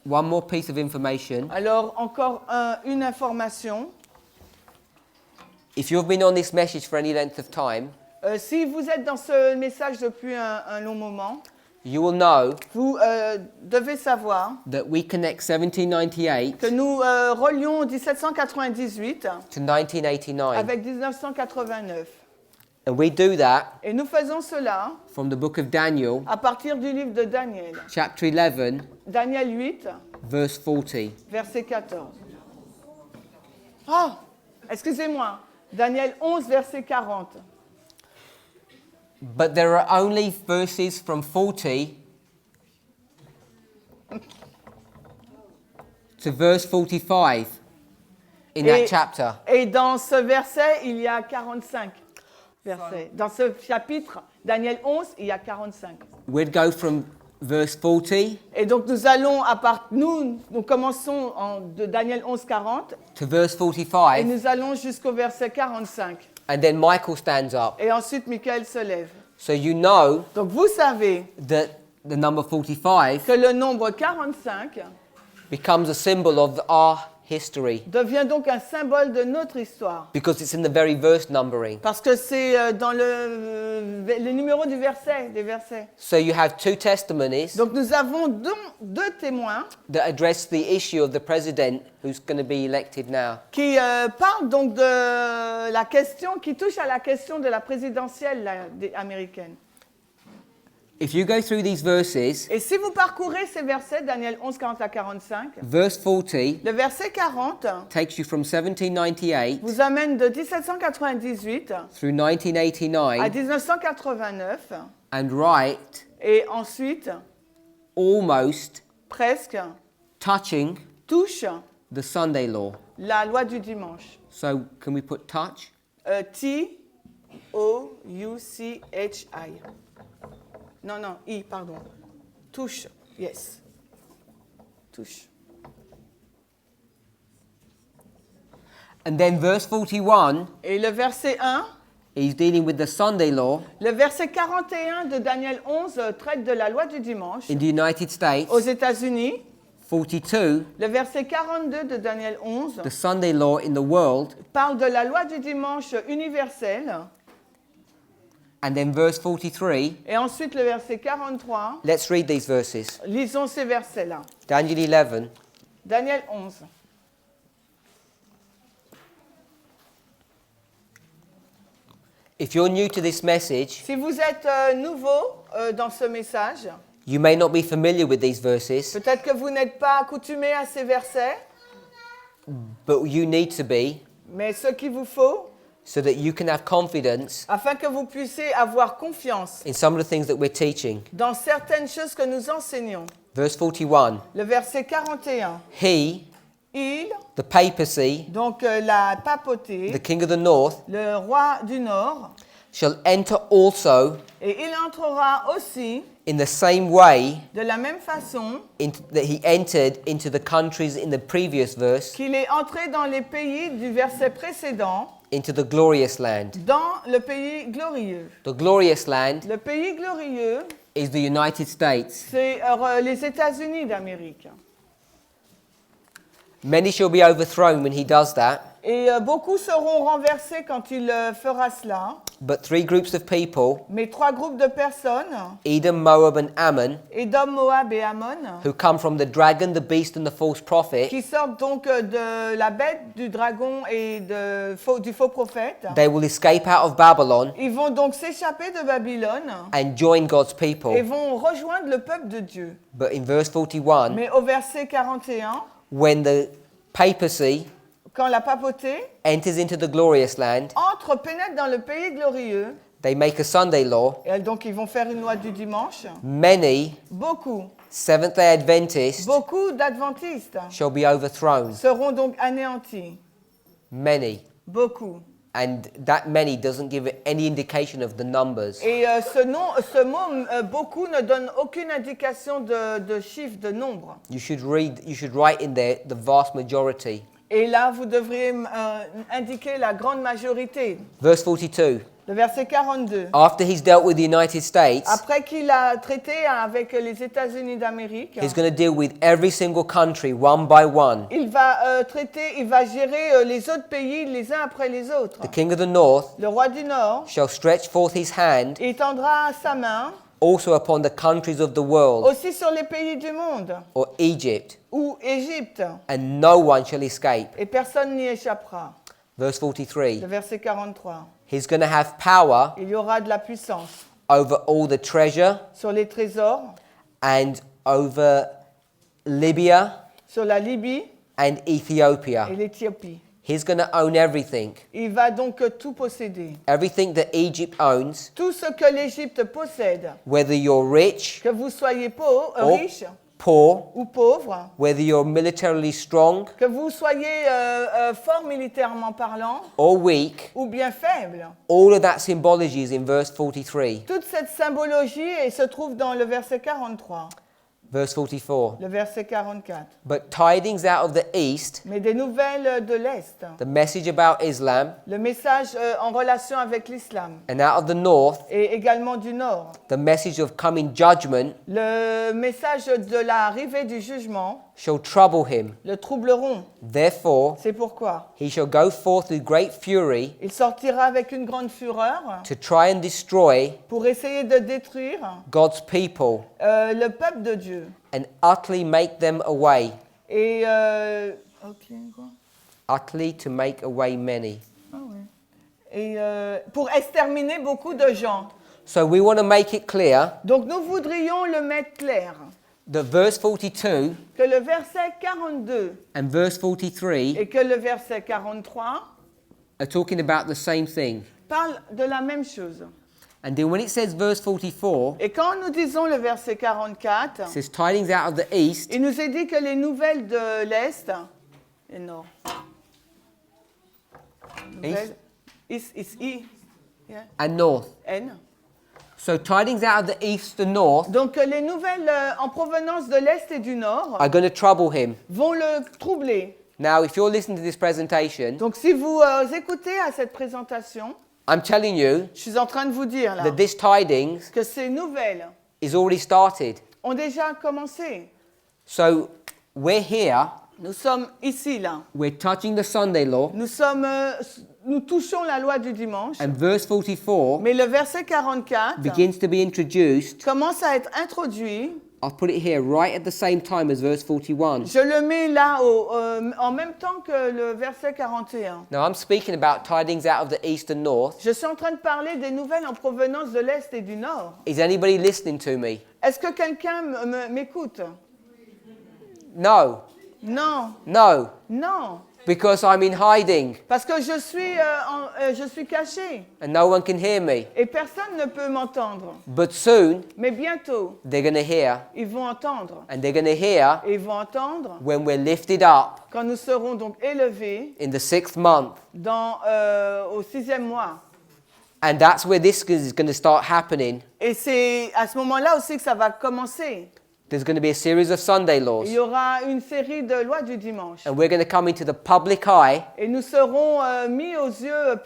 One more piece of information. Alors encore une information. If you've been on this message for any length of time, Si vous êtes dans ce message depuis un long moment, you will know vous devez savoir that we connect 1798 que nous relions 1798 to 1989. avec 1989. And we do that Et nous faisons cela from the book of Daniel, à partir du livre de Daniel. chapter 11, Daniel 8, verse 40. verset 14. Ah, excusez-moi. Daniel 11, verset 40. But there are only verses from 40 to verse 45 in that chapter. Et dans ce verset, il y a 45 versets. Dans ce chapitre, Daniel 11, il y a 45. We'd go from verse 40 Et donc nous allons, nous commençons de Daniel 11, 40, to verse et 45, nous allons jusqu'au verset 45. and then Michael stands up. Et ensuite, Michael se lève. So you know Donc vous savez that the number 45 que le nombre 45 becomes a symbol of our history devient donc un symbole de notre histoire. because it's in the very verse numbering. Parce que c'est dans le numéro des versets. So you have two testimonies Donc nous avons deux témoins that address the issue of the president who's going to be elected now. qui parlent donc de la question, qui touche à la question de la présidentielle américaine. If you go through these verses, Et si vous parcourez ces versets, Daniel 11, 40 à 45, verse 40 le verset 40 takes you from 1798 vous amène de 1798 through à 1989 1989 and right et ensuite almost presque touching touche the Sunday law. la loi du dimanche. So can we put touch? T-O-U-C-H-I. Non, I, pardon. Touche, yes. Touche. And then verse 41, Et le verset 1, he's dealing with the Sunday law le verset 41 de Daniel 11 traite de la loi du dimanche. in the United States. Aux États-Unis, 42, le verset 42 de Daniel 11 the Sunday law in the world. parle de la loi du dimanche universelle. And then verse 43, Et ensuite le verset 43, let's read these verses. lisons ces versets-là. Daniel 11, Daniel 11. if you're new to this message, Si vous êtes nouveau dans ce message, you may not be familiar with these verses, peut-être que vous n'êtes pas accoutumé à ces versets, but you need to be, mais ce qu'il vous faut, so that you can have confidence afin que vous puissiez avoir confiance in some of the things that we're teaching. dans certaines choses que nous enseignons. Verse 41, Le verset 41. he, Il, the papacy, donc la the papauté, king of the north, le roi du Nord, shall enter also et il entrera aussi in the same way de la même façon that he entered into the countries in the previous verse, qu'il est entré dans les pays du verset précédent, into the glorious land. dans le pays glorieux. The glorious land Le pays glorieux, is the United States. c'est les États-Unis d'Amérique. Many shall be overthrown when he does that, Et beaucoup seront renversés quand il fera cela. but three groups of people, Mais 3 groupes de personnes, Edom, Moab, and Ammon, Édom, Moab et Ammon, who come from the dragon, the beast, and the false prophet, qui sortent donc de la bête, du dragon et du faux prophète, they will escape out of Babylon ils vont donc s'échapper de Babylone and join God's et people. vont rejoindre le peuple de Dieu. But in verse 41, Mais au verset 41, when the papacy quand la papauté enters into the glorious land, pénètre dans le pays glorieux, they make a Sunday law. et donc ils vont faire une loi du dimanche, Many beaucoup Seventh-day Adventists d'adventistes shall be overthrown. seront donc anéantis. Many. Beaucoup. And that many doesn't give any indication of the numbers. Et ce mot beaucoup ne donne aucune indication de chiffre, de nombre. You should write in there the vast majority. Et là, vous devriez indiquer la grande majorité. Verse 42. Le verset 42. After he's dealt with the United States, Après qu'il a traité avec les États-Unis d'Amérique, he's going to deal with every single country one by one. il va il va gérer les autres pays les uns après les autres. The king of the north Le roi du Nord shall stretch forth his hand étendra sa main also upon the countries of the world, aussi sur les pays du monde, or Egypt, ou Égypte, and no one shall escape. et personne n'y échappera. Verse 43. Le verset 43. He's going to have power Il y aura de la puissance over all the treasure sur les trésors, and over Libya sur la Libye and Ethiopia. et l'Éthiopie. He's going to own everything. Il va donc tout posséder. Everything that Egypt owns, Tout ce que l'Égypte possède, whether you're rich, que vous soyez or riche poor, ou pauvre, whether you're militarily strong que vous soyez fort militairement parlant or weak, ou bien faible. all of that symbology is in verse 43. Toute cette symbologie se trouve dans le verset 43, Verse 44. le verset 44. But tidings out of the east, Mais des nouvelles de l'Est, the message about Islam, le message en relation avec l'islam, and out of the north, et également du Nord, the message of coming judgment, le message de l'arrivée du jugement, shall trouble him. le troubleront. Therefore, C'est pourquoi he shall go forth with great fury il sortira avec une grande fureur to try and destroy pour essayer de détruire God's people le peuple de Dieu. and utterly make them away. Et quoi? Utterly to make away many. Ah ouais. Et pour exterminer beaucoup de gens. So we want to make it clear Donc nous voudrions le mettre clair, that verse 42 que le verset 42 and verse 43 et que le verset 43 are talking about the same thing. parlent de la même chose. And then when it says verse 44, Et quand nous disons le verset 44, it says tidings out of the east, il nous est dit que les nouvelles de l'Est et Nord. Nouvelles, is I, yeah, and north. N. So tidings out of the east and north Donc les nouvelles en provenance de l'Est et du Nord are going to trouble him. vont le troubler. Now, if you're listening to this presentation, Donc si vous écoutez à cette présentation, I'm telling you je suis en train de vous dire là that this tidings que ces nouvelles is already started. ont déjà commencé. So we're here, Nous sommes ici là. we're touching the Sunday law, Nous touchons la loi du dimanche. and verse 44 Mais le verset 44 begins to be introduced. commence à être introduit. I'll put it here right at the same time as verse 41. Je le mets là en même temps que le verset 41. Now, I'm speaking about tidings out of the east and north. Je suis en train de parler des nouvelles en provenance de l'Est et du Nord. Is anybody listening to me? Est-ce que quelqu'un m'écoute? No, Non, no. non. because I'm in hiding Parce que je suis caché and no one can hear me. et personne ne peut m'entendre. But soon Mais bientôt, they're going to hear, ils vont entendre. and they're going to hear Et ils vont entendre when we're lifted up quand nous serons donc élevés in the 6th month. au 6e mois. And that's where this is going to start happening. Et c'est à ce moment-là aussi que ça va commencer. There's going to be a series of Sunday laws. Il y aura une série de lois du dimanche. And we're going to come into the public eye, Et nous serons mis aux yeux,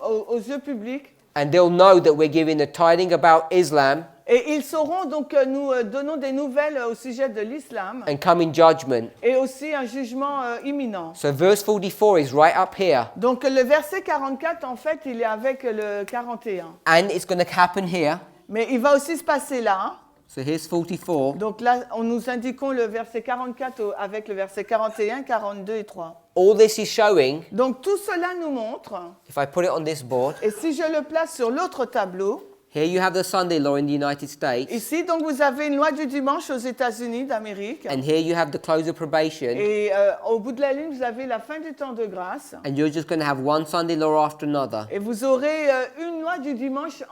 aux yeux publics. and they'll know that we're giving the tiding about Islam Et ils sauront donc que nous donnons des nouvelles au sujet de l'islam and come in judgment. et aussi un jugement imminent. So verse 44 is right up here. Donc le verset 44, en fait, il est avec le 41. And it's going to happen here. Mais il va aussi se passer là. So here's 44. Donc là, nous indiquons le verset 44 avec le verset 41, 42 et 3. All this is showing, Donc tout cela nous montre, if I put it on this board, et si je le place sur l'autre tableau, here you have the Sunday law in the United States, ici, donc vous avez une loi du dimanche aux États-Unis d'Amérique. and here you have the close of probation, Et au bout de la ligne, vous avez la fin du temps de grâce. and you're just going to have one Sunday law after another. Et vous aurez une loi du dimanche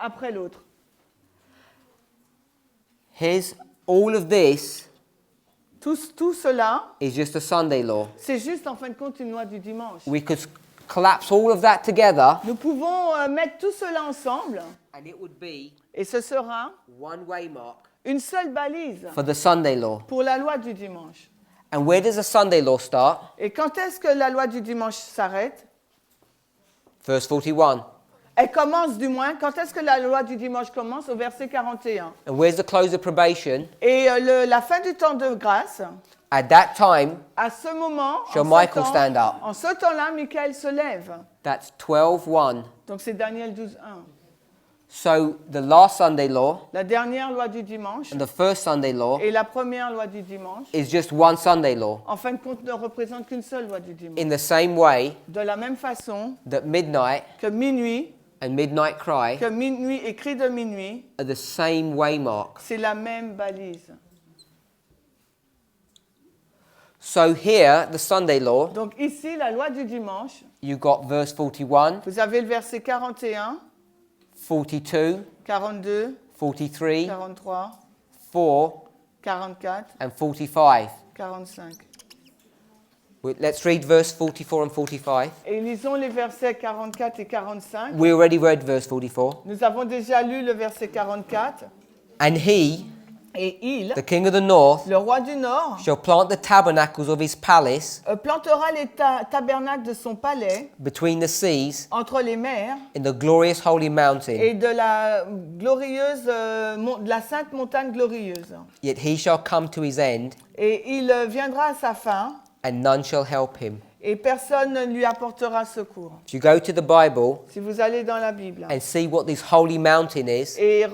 après l'autre. Here's all of this Tout cela, is just a Sunday law. c'est juste en fin de compte une loi du dimanche. We could collapse all of that together, Nous pouvons mettre tout cela ensemble and it would be et ce sera one waymark une seule balise for the Sunday law. pour la loi du dimanche. And where does the Sunday law start? Et quand est-ce que la loi du dimanche s'arrête? Verse 41. Elle commence du moins, quand est-ce que la loi du dimanche commence? Au verset 41. And where's the close of probation? Et la fin du temps de grâce, At that time, à ce moment, shall Michael stand up? en ce temps-là, Michael se lève. That's 12:1. Donc c'est Daniel 12, 1. So the last Sunday law La dernière loi du dimanche and the first Sunday law et la première loi du dimanche, is just one Sunday law. en fin de compte, ne représentent qu'une seule loi du dimanche. In the same way De la même façon that midnight que minuit, and midnight cry et cri de minuit, are the same waymark. c'est la même balise. So here, the Sunday law, Donc ici, la loi du dimanche, you got verse 41, vous avez le verset 41, 42, 42, 43, 43, 4, 44, and 45. 45. Let's read verse 44 and 45. Et lisons les versets 44 et 45. We already read verse 44. Nous avons déjà lu le verset 44. And he, Et il, the king of the north, le roi du Nord, shall plant the tabernacles of his palace plantera les tabernacles de son palais between the seas entre les mers in the glorious holy mountain. et de la glorieuse, de la sainte montagne glorieuse. Yet he shall come to his end, Et il viendra à sa fin and none shall help him. et personne ne lui apportera secours. If you go to the Bible Si vous allez dans la Bible and see what this holy mountain is, et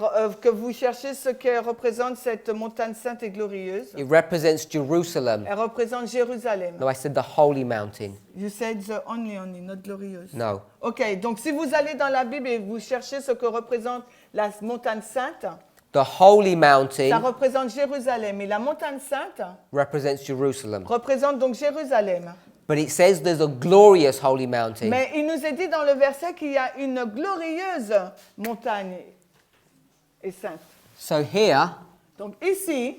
que vous cherchez ce que représente cette montagne sainte et glorieuse, it represents Jerusalem. elle représente Jérusalem. No, I said the holy mountain. You said the only, not glorieuse. No. Ok, donc si vous allez dans la Bible et vous cherchez ce que représente la montagne sainte, The holy ça mountain représente Jérusalem. Et la montagne sainte represents Jerusalem. représente donc Jérusalem. But it says there's a glorious holy mountain. Mais il nous est dit dans le verset qu'il y a une glorieuse montagne et sainte. So here, Donc ici,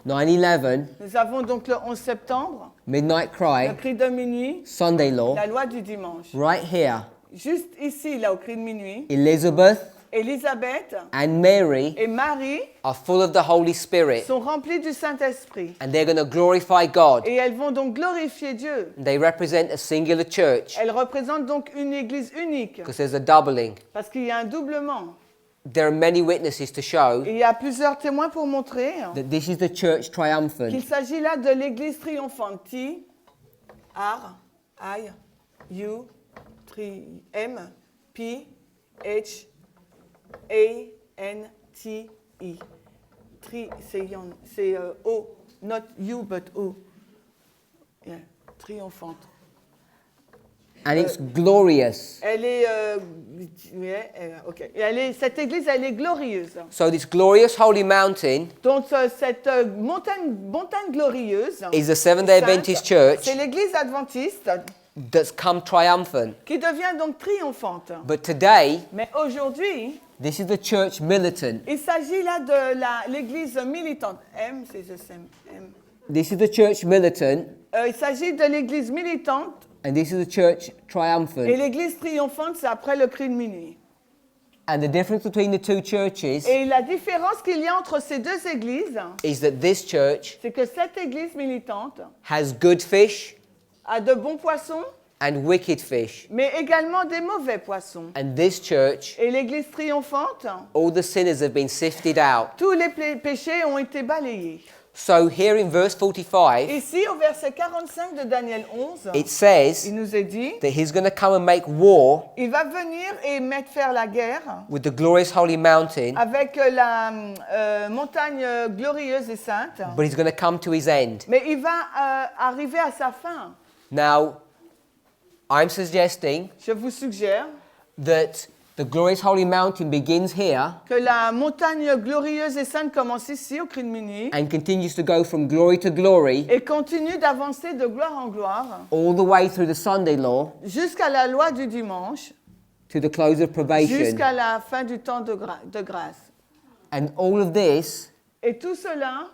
9/11, nous avons donc le 11 septembre, midnight le cry, cri de minuit, Sunday law. la loi du dimanche. Right here, Juste ici, là, au cri de minuit, Elizabeth Élisabeth and Mary et Marie are full of the Holy Spirit, sont remplies du Saint-Esprit. and they're going to glorify God. Et elles vont donc glorifier Dieu. They represent a singular church Elles représentent donc une église unique, because there's a doubling. parce qu'il y a un doublement. There are many witnesses to show Et il y a plusieurs témoins pour montrer that this is the church triumphant. qu'il s'agit là de l'église triomphante. T, R, I, U, M, P, H, A, N, T, E. C'est O, not U, but O. Yeah, triomphante. And it's glorious. Elle est, ok. Et cette église, elle est glorieuse. So this glorious holy mountain Donc cette montagne glorieuse, is the Seventh-day sainte, Adventist church c'est l'église adventiste that's come triumphant. qui devient donc triomphante. But today, Mais aujourd'hui, this is the church militant. il s'agit là de l'église militante. M, c'est the same. M. This is the church militant, Il s'agit de l'église militante and this is the church et triumphant. l'église triomphante, c'est après le cri de minuit. And the difference between the two churches Et la différence qu'il y a entre ces deux églises, is that this church c'est que cette église militante has good fish a de bons poissons, and wicked fish. mais également des mauvais poissons. And this church, Et l'église triomphante, all the sinners have been sifted out. tous les péchés ont été balayés. So here in verse 45, Ici, au verset 45 de Daniel 11, it says il nous est dit, that he's going to come and make war il va venir et mettre faire la guerre with the glorious holy mountain, avec la montagne glorieuse et sainte, but he's going to come to his end. mais il va arriver à sa fin. Now, I'm suggesting Je vous suggère that the glorious holy mountain begins here que la montagne glorieuse et sainte commence ici, au cri de minuit, and continues to go from glory to glory et continue d'avancer de gloire en gloire all the way through the Sunday law jusqu'à la loi du dimanche, to the close of probation. jusqu'à la fin du temps de grâce. And all of this Et tout cela,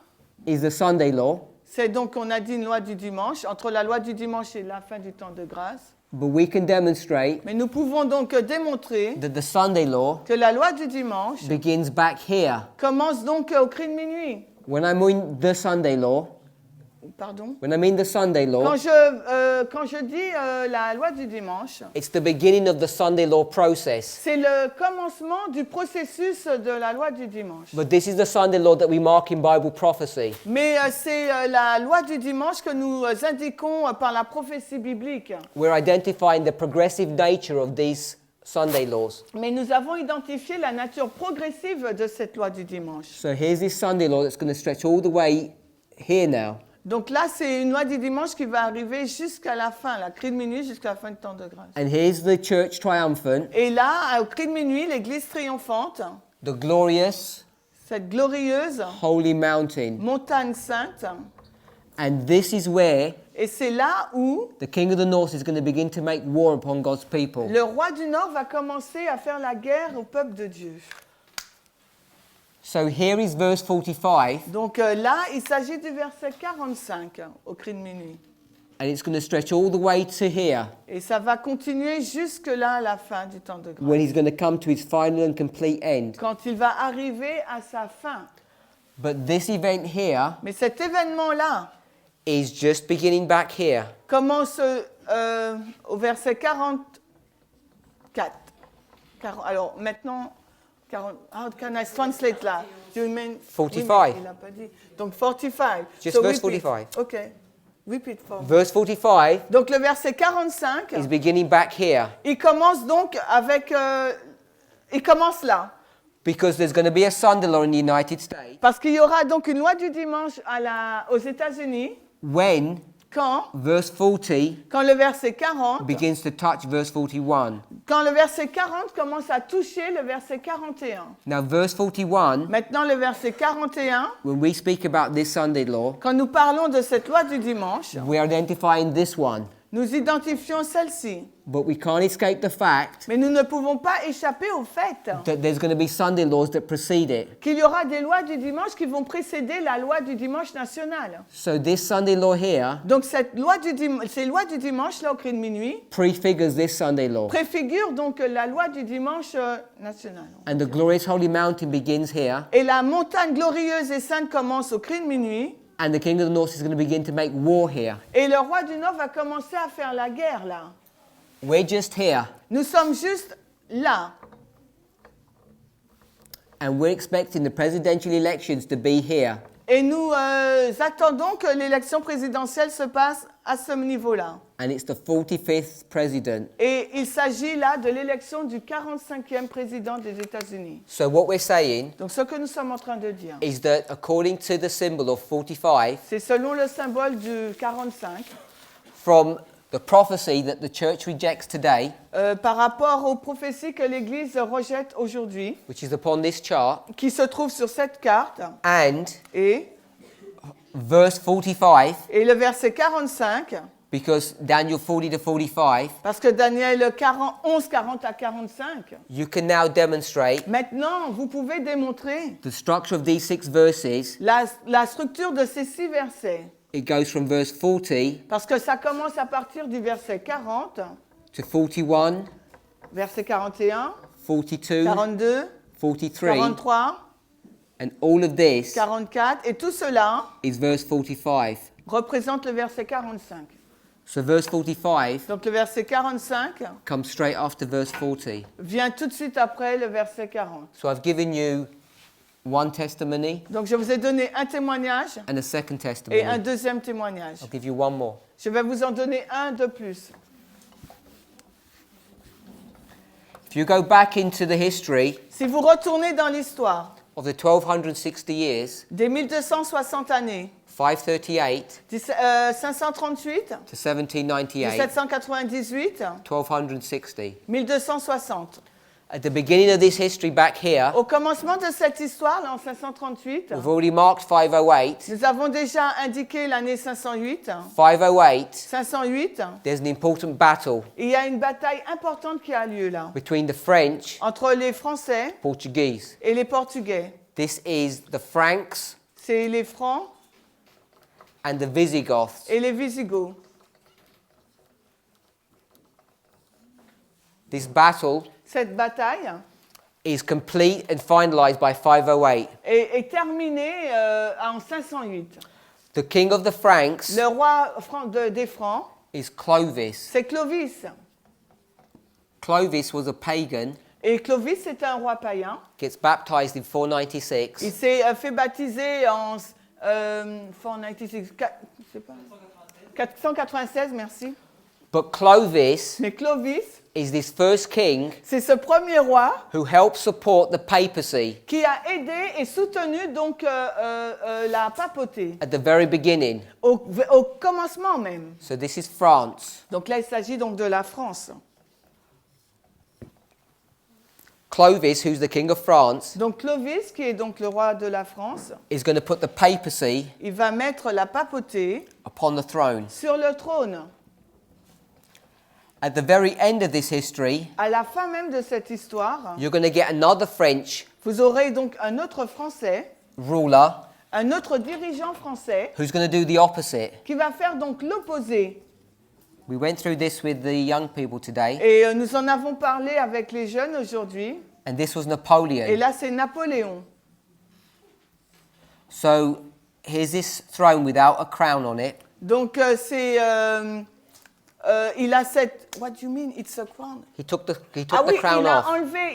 is the Sunday law, c'est donc, on a dit une loi du dimanche, entre la loi du dimanche et la fin du temps de grâce. but we can demonstrate Mais nous pouvons donc démontrer that the Sunday law que la loi du dimanche begins back here. commence donc au cri de minuit. When I mean the Sunday law, Pardon? when I mean the Sunday law, Quand je dis la loi du dimanche, it's the beginning of the Sunday law process. c'est le commencement du processus de la loi du dimanche. But this is the Sunday law that we mark in Bible prophecy. Mais c'est la loi du dimanche que nous indiquons par la prophétie biblique. We're identifying the progressive nature of these Sunday laws. Mais nous avons identifié la nature progressive de cette loi du dimanche. So here's this Sunday law that's going to stretch all the way here now. Donc là, c'est une loi du dimanche qui va arriver jusqu'à la fin, la cri de minuit jusqu'à la fin du temps de grâce. And here's the church triumphant, Et là, au cri de minuit, l'église triomphante, the glorious cette glorieuse holy mountain. montagne sainte, And this is where et c'est là où the king of the north is going to begin to make war upon God's people. le roi du Nord va commencer à faire la guerre au peuple de Dieu. So here is verse 45, Donc là, il s'agit du verset 45 au cri de minuit. and it's going to stretch all the way to here Et ça va continuer jusque là à la fin du temps de grâce. when he's going to come to his final and complete end. Quand il va arriver à sa fin. But this event here Mais cet événement-là is just beginning back here. commence au verset 44. Alors maintenant, how can I translate that? Do you mean 45. Oui, il n'a pas dit. Donc 45. Just verse repeat. 45. OK. Repeat for me. Verse 45 Donc le verset 45, is beginning back here il commence donc avec... il commence là. because there's going to be a Sunday law in the United States Parce qu'il y aura donc une loi du dimanche aux États-Unis when quand verse 40 le verset 40, begins to touch verse 41. quand le verset 40 commence à toucher le verset 41. Now, verse 41, Maintenant, le verset 41, when we speak about this Sunday law, quand nous parlons de cette loi du dimanche, we're identifying this one. nous identifions celle-ci. But we can't escape the fact Mais nous ne pouvons pas échapper au fait that there's going to be Sunday laws that precede it. qu'il y aura des lois du dimanche qui vont précéder la loi du dimanche national. So this Sunday law here Donc ces lois du dimanche, là, au cri de minuit, prefigures this Sunday law. préfigurent donc la loi du dimanche national. And the glorious holy mountain begins here. Et la montagne glorieuse et sainte commence au cri de minuit. And the king of the north is going to begin to make war here. Et le roi du Nord va commencer à faire la guerre, là. We're just here. Nous sommes juste là. And we're expecting the presidential elections to be here. Et nous attendons que l'élection présidentielle se passe à ce niveau-là. And it's the 45th president. Et il s'agit là de l'élection du 45e président des États-Unis. So what we're saying Donc ce que nous sommes en train de dire, is that according to the symbol of 45, c'est selon le symbole du 45, from the prophecy that the church rejects today, par rapport aux prophéties que l'Église rejette aujourd'hui, which is upon this chart, qui se trouvent sur cette carte, and et verse 45, le verset 45, because Daniel 40 to 45, parce que Daniel 11, 40 à 45, you can now demonstrate maintenant, vous pouvez démontrer the structure of these 6 verses. la structure de ces 6 versets. It goes from verse 40 Parce que ça commence à partir du verset 40, to 41, verset 41, 42, 42, 43, 43, and all of this 44, et tout cela is verse 45. représente le verset 45. So verse 45 Donc le verset 45 comes straight after verse 40. vient tout de suite après le verset 40. So I've given you one testimony Donc je vous ai donné un témoignage and a second et un testimony. deuxième témoignage. I'll give you one more. Je vais vous en donner un de plus. If you go back into the history Si vous retournez dans l'histoire of the 1260 years, des 1260 années, 538 538, to 1798, 1798, 1260. 1260. At the beginning of this history back here, Au commencement de cette histoire, là, en 538, we've already marked 508. nous avons déjà indiqué l'année 508. 508, 508, there's an important battle il y a une bataille importante qui a lieu là, between the French, entre les Français Portuguese. et les Portugais. This is the Franks C'est les Francs and the Visigoths. et les Visigoths. This battle Cette bataille is complete and finalized by 508. est terminée en 508. The king of the Franks Le roi des Francs, is Clovis. c'est Clovis. Clovis was a pagan, Et Clovis est un roi païen. gets baptized in Il 496. s'est fait baptiser en 496, je sais pas, 496, merci. But Clovis Mais Clovis, is this first king c'est ce premier roi who helped support the papacy qui a aidé et soutenu donc la papauté at the very beginning. au commencement même. So this is France. Donc là, il s'agit donc de la France. Clovis, who's the king of France, Donc Clovis, qui est donc le roi de la France, is going to put the papacy il va mettre la papauté upon the throne. sur le trône. At the very end of this history, À la fin même de cette histoire, you're going to get another French vous aurez donc un autre Français, ruler un autre dirigeant français, who's going to do the opposite. qui va faire donc l'opposé. We went through this with the young people today, Et nous en avons parlé avec les jeunes aujourd'hui. and this was Et Napoleon. là, c'est Napoléon. So here's this throne without a crown on it. Donc, il a cette... What do you mean? It's a crown? He took the Ah oui, crown off.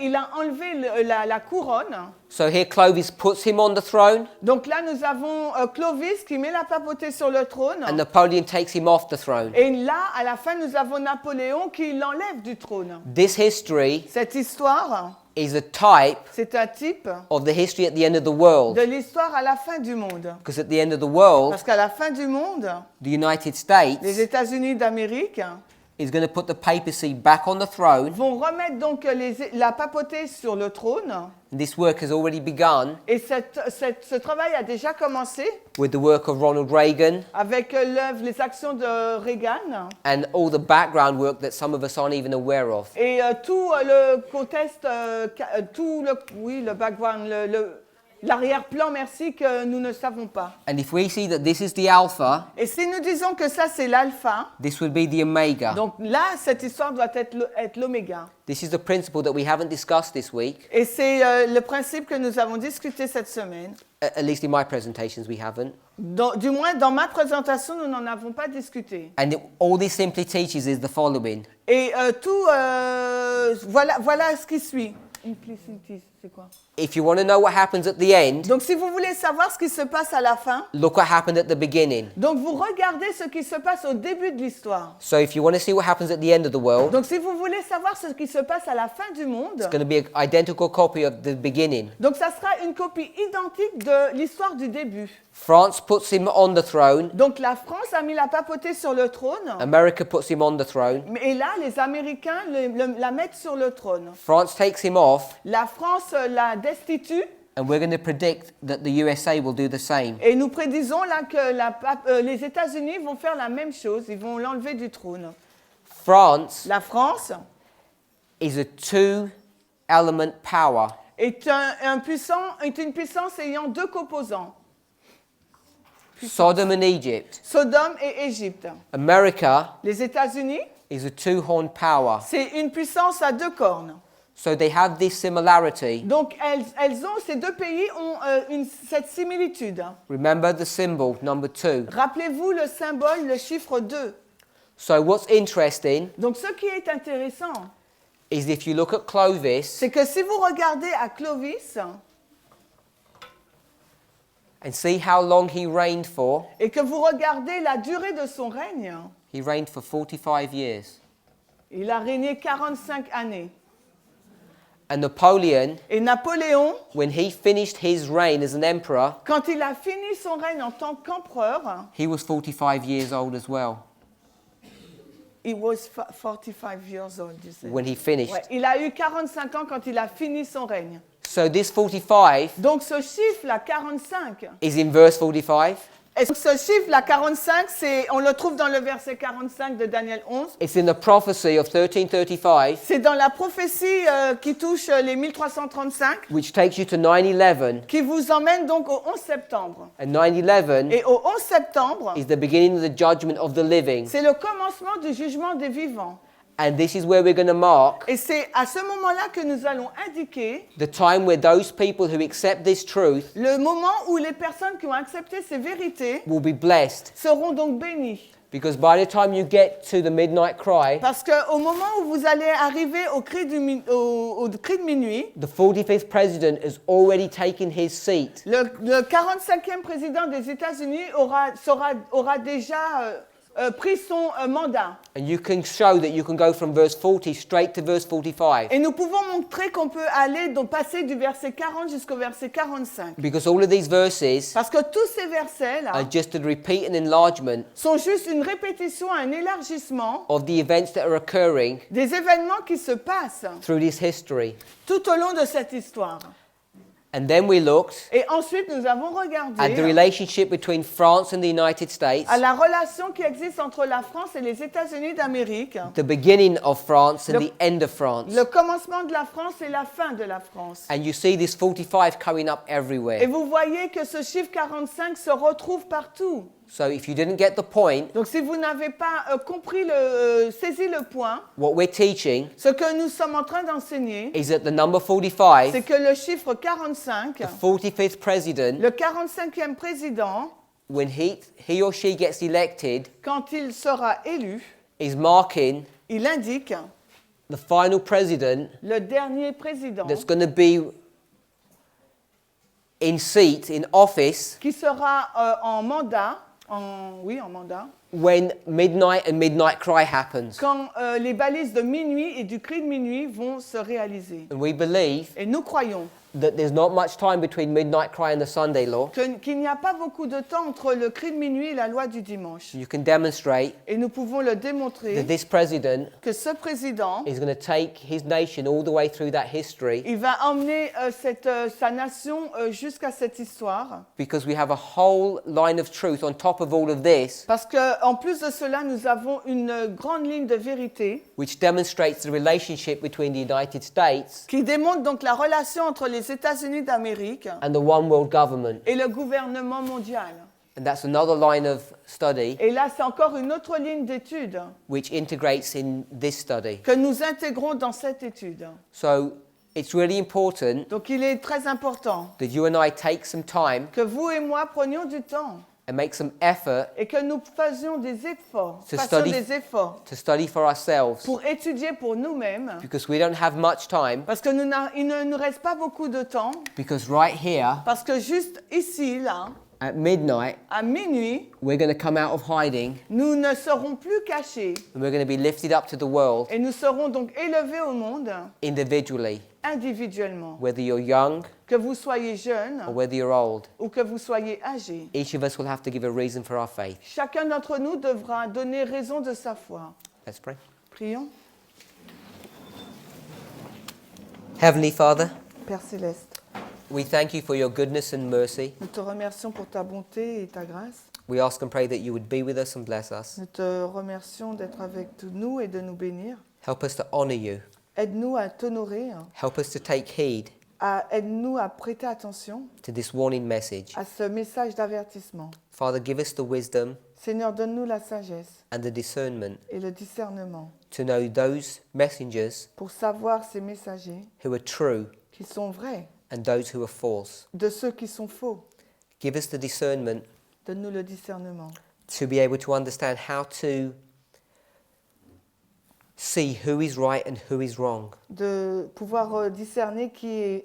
il a enlevé la couronne. So here Clovis puts him on the throne, Donc là, nous avons Clovis qui met la papauté sur le trône. and Napoleon takes him off the throne. Et là, à la fin, nous avons Napoléon qui l'enlève du trône. This history Cette histoire, is a type c'est un type of the history at the end of the world. de l'histoire à la fin du monde. Because at the end of the world, Parce qu'à la fin du monde, the United States les États-Unis d'Amérique is going to put the papacy back on the throne. vont remettre donc la papauté sur le trône. And this work has already begun Et ce travail a déjà commencé with the work of Ronald Reagan avec les actions de Reagan and all the background work that some of us aren't even aware of. et tout le contexte, le background, l'arrière-plan, merci, que nous ne savons pas. And if we see that this is the Alpha, Et si nous disons que ça c'est l'alpha, this would be the Omega. donc là cette histoire doit être l'oméga. This is the principle that we haven't discussed this week. Et c'est le principe que nous avons discuté cette semaine. At least in my presentations, we haven't. Du moins dans ma présentation, nous n'en avons pas discuté. And all this simply teaches is the following. Et voilà ce qui suit. Implicities. C'est quoi? If you want to know what happens at the end, Donc si vous voulez savoir ce qui se passe à la fin, look what happened at the beginning. donc vous regardez ce qui se passe au début de l'histoire. So if you want to see what happens at the end of the world, Donc si vous voulez savoir ce qui se passe à la fin du monde, it's going to be an identical copy of the beginning. donc ça sera une copie identique de l'histoire du début. France puts him on the throne. Donc la France a mis la papauté sur le trône, America puts him on the throne. et là les Américains la mettent sur le trône. France takes him off, La France la destitue, and we're going to predict that the USA will do the same. et nous prédisons là que les États-Unis vont faire la même chose, ils vont l'enlever du trône. France La France is a two-element power. est une puissance ayant deux composants, Sodom and Egypt. Sodome et Égypte. America Les États-Unis, is a two-horned power. c'est une puissance à deux cornes. So they have this similarity. Donc ces deux pays ont cette similitude. Remember the symbol, number 2. Rappelez-vous le symbole, le chiffre 2. So what's interesting Donc ce qui est intéressant, is if you look at Clovis c'est que si vous regardez à Clovis and see how long he reigned for, et que vous regardez la durée de son règne, he reigned for 45 years. il a régné 45 années. And Napoleon, Et Napoléon, when he finished his reign as an emperor, quand il a fini son règne en tant qu'empereur, he was 45 years old as well he was 45 years old, you say. when he finished. Ouais, il a eu 45 ans quand il a fini son règne. So this 45 Donc ce chiffre-là, 45, is in verse 45. et ce chiffre-là, 45, on le trouve dans le verset 45 de Daniel 11. It's in the prophecy of 1335, C'est dans la prophétie qui touche les 1335, which takes you to 9/11. qui vous emmène donc au 11 septembre. And 9/11 Et au 11 septembre, is the beginning of the judgment of the living. c'est le commencement du jugement des vivants. And this is where we're going to mark Et c'est à ce moment-là que nous allons indiquer the time where those people who accept this truth le moment où les personnes qui ont accepté ces vérités will be blessed. seront donc bénies. Because by the time you get to the midnight cry, Parce qu'au moment où vous allez arriver au cri de minuit, the 45th president has already taken his seat. le 45e président des États-Unis aura déjà pris son mandat. And you can show that you can go from verse 40 straight to verse 45. Et nous pouvons montrer qu'on peut aller, donc passer du verset 40 jusqu'au verset 45. Because all of these verses Parce que tous ces versets-là are just a repeat and enlargement sont juste une répétition, un élargissement of the events that are occurring des événements qui se passent through this history. tout au long de cette histoire. And then we looked Et ensuite, nous avons at the regardé relationship between France and the United States, à la relation qui existe entre la France et les États-Unis d'Amérique, the beginning of France and Le- the end of France. le commencement de la France et la fin de la France. And you see this 45 coming up Et everywhere. vous voyez que ce chiffre 45 se retrouve partout. So if you didn't get the point, Donc si vous n'avez pas saisi le point, what we're teaching ce que nous sommes en train d'enseigner, is that the number 45, c'est que le chiffre 45, the 45th president, le 45e président, when he or she gets elected, quand il sera élu, is marking il indique the final president le dernier président that's going to be in seat, in office, qui sera en mandat, en mandat, when midnight and midnight cry happens. quand les balises de minuit et du cri de minuit vont se réaliser. And we believe Et nous croyons that there's not much time between midnight cry and the Sunday law. qu'il n'y a pas beaucoup de temps entre le cri de minuit et la loi du dimanche. You can demonstrate Et nous pouvons le démontrer that this president que ce président, is going to take his nation all the way through that history, il va emmener sa nation jusqu'à cette histoire. because we have a whole line of truth on top of all of this, Parce qu'en plus de cela, nous avons une grande ligne de vérité which demonstrates the relationship between the United States qui démontre donc la relation entre les États-Unis d'Amérique and the one world government. et le gouvernement mondial. And that's another line of study Et là, c'est encore une autre ligne d'étude which integrates in this study. que nous intégrons dans cette étude. So it's really important Donc il est très important that you and I take some time que vous et moi prenions du temps and make some effort et que nous faisions des efforts, To fassions study- des efforts to study for ourselves pour étudier pour nous-mêmes, because we don't have much time. parce que il ne nous reste pas beaucoup de temps, Because right here parce que juste ici, là, at midnight, à minuit, we're going to come out of hiding nous ne serons plus cachés and we're going to be lifted up to the world et nous serons donc élevés au monde individually, individuellement. whether you're young Que vous soyez jeune or whether you're old. ou que vous soyez âgé, Each of us will have to give a reason for our faith. chacun d'entre nous devra donner raison de sa foi. Let's pray. Prions. Heavenly Father, Père céleste, we thank you for your goodness and mercy. nous te remercions pour ta bonté et ta grâce. We ask and pray that you would be with us and bless us. Nous te remercions d'être avec nous et de nous bénir. Help us to honor you. Aide-nous à t'honorer, Help us to take heed aide-nous à prêter attention to this warning message. à ce message d'avertissement. Father, give us the wisdom Seigneur, donne-nous la sagesse and the discernment et le discernement to know those messengers pour savoir ces messagers who are true qui sont vrais and those who are false. de ceux qui sont faux. Give us the discernment Donne-nous le discernement to be able to understand how to see who is right and who is wrong. de pouvoir discerner qui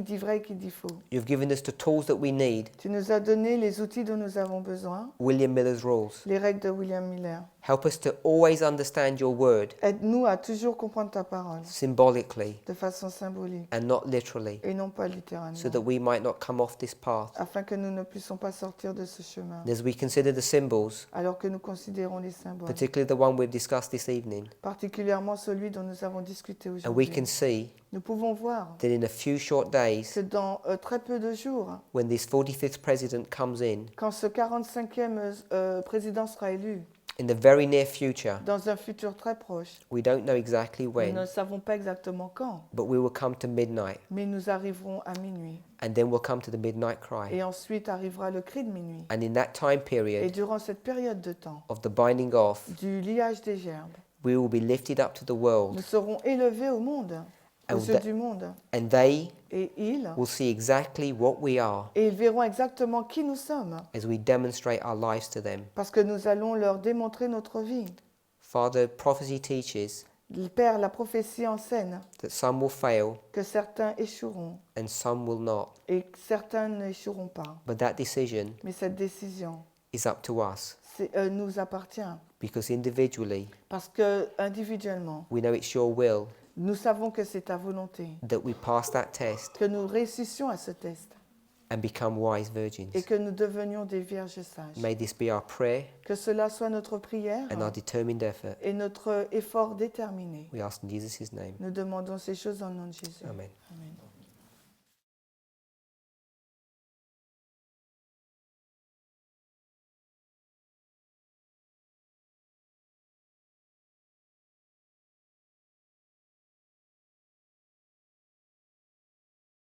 dit vrai et qui dit faux. You've given us the tools that we need. Tu nous as donné les outils dont nous avons besoin, William Miller's rules. les règles de William Miller. Help us to always understand your word Aide-nous à toujours comprendre ta parole symbolically de façon symbolique and not literally, et non pas littéralement, so that we might not come off this path. afin que nous ne puissions pas sortir de ce chemin. And as we consider the symbols, Alors que nous considérons les symboles, particularly the one we've discussed this evening, particulièrement celui dont nous avons discuté and we aujourd'hui, can see nous pouvons voir that in a few short days, que dans très peu de jours, when this 45th president comes in, quand ce 45e président sera élu, in the very near future, dans un futur très proche, we don't know exactly nous when, ne savons pas exactement quand, but we will come to midnight, mais nous arriverons à minuit. and then we'll come to the midnight cry. Et ensuite arrivera le cri de minuit. And in that time Et period durant cette période de temps, of the binding off, du liage des gerbes, we will be lifted up to the nous world, serons élevés au monde, aux yeux du monde. and they Et ils will see exactly what we are ils verront exactement qui nous sommes, as we demonstrate our lives to them. parce que nous allons leur démontrer notre vie. Father, prophecy teaches Le Père, la prophétie enseigne that some will fail que certains échoueront and some will not. et que certains n'échoueront pas. But that decision Mais cette décision is up to us nous appartient, because individually parce que individuellement, we know it's your will nous savons que c'est ta volonté, that we pass that test que nous réussissions à ce test and become wise virgins. et que nous devenions des vierges sages. May this be our prayer Que cela soit notre prière and our determined effort. et notre effort déterminé. We ask in Jesus' name. Nous demandons ces choses en nom de Jésus. Amen. Amen.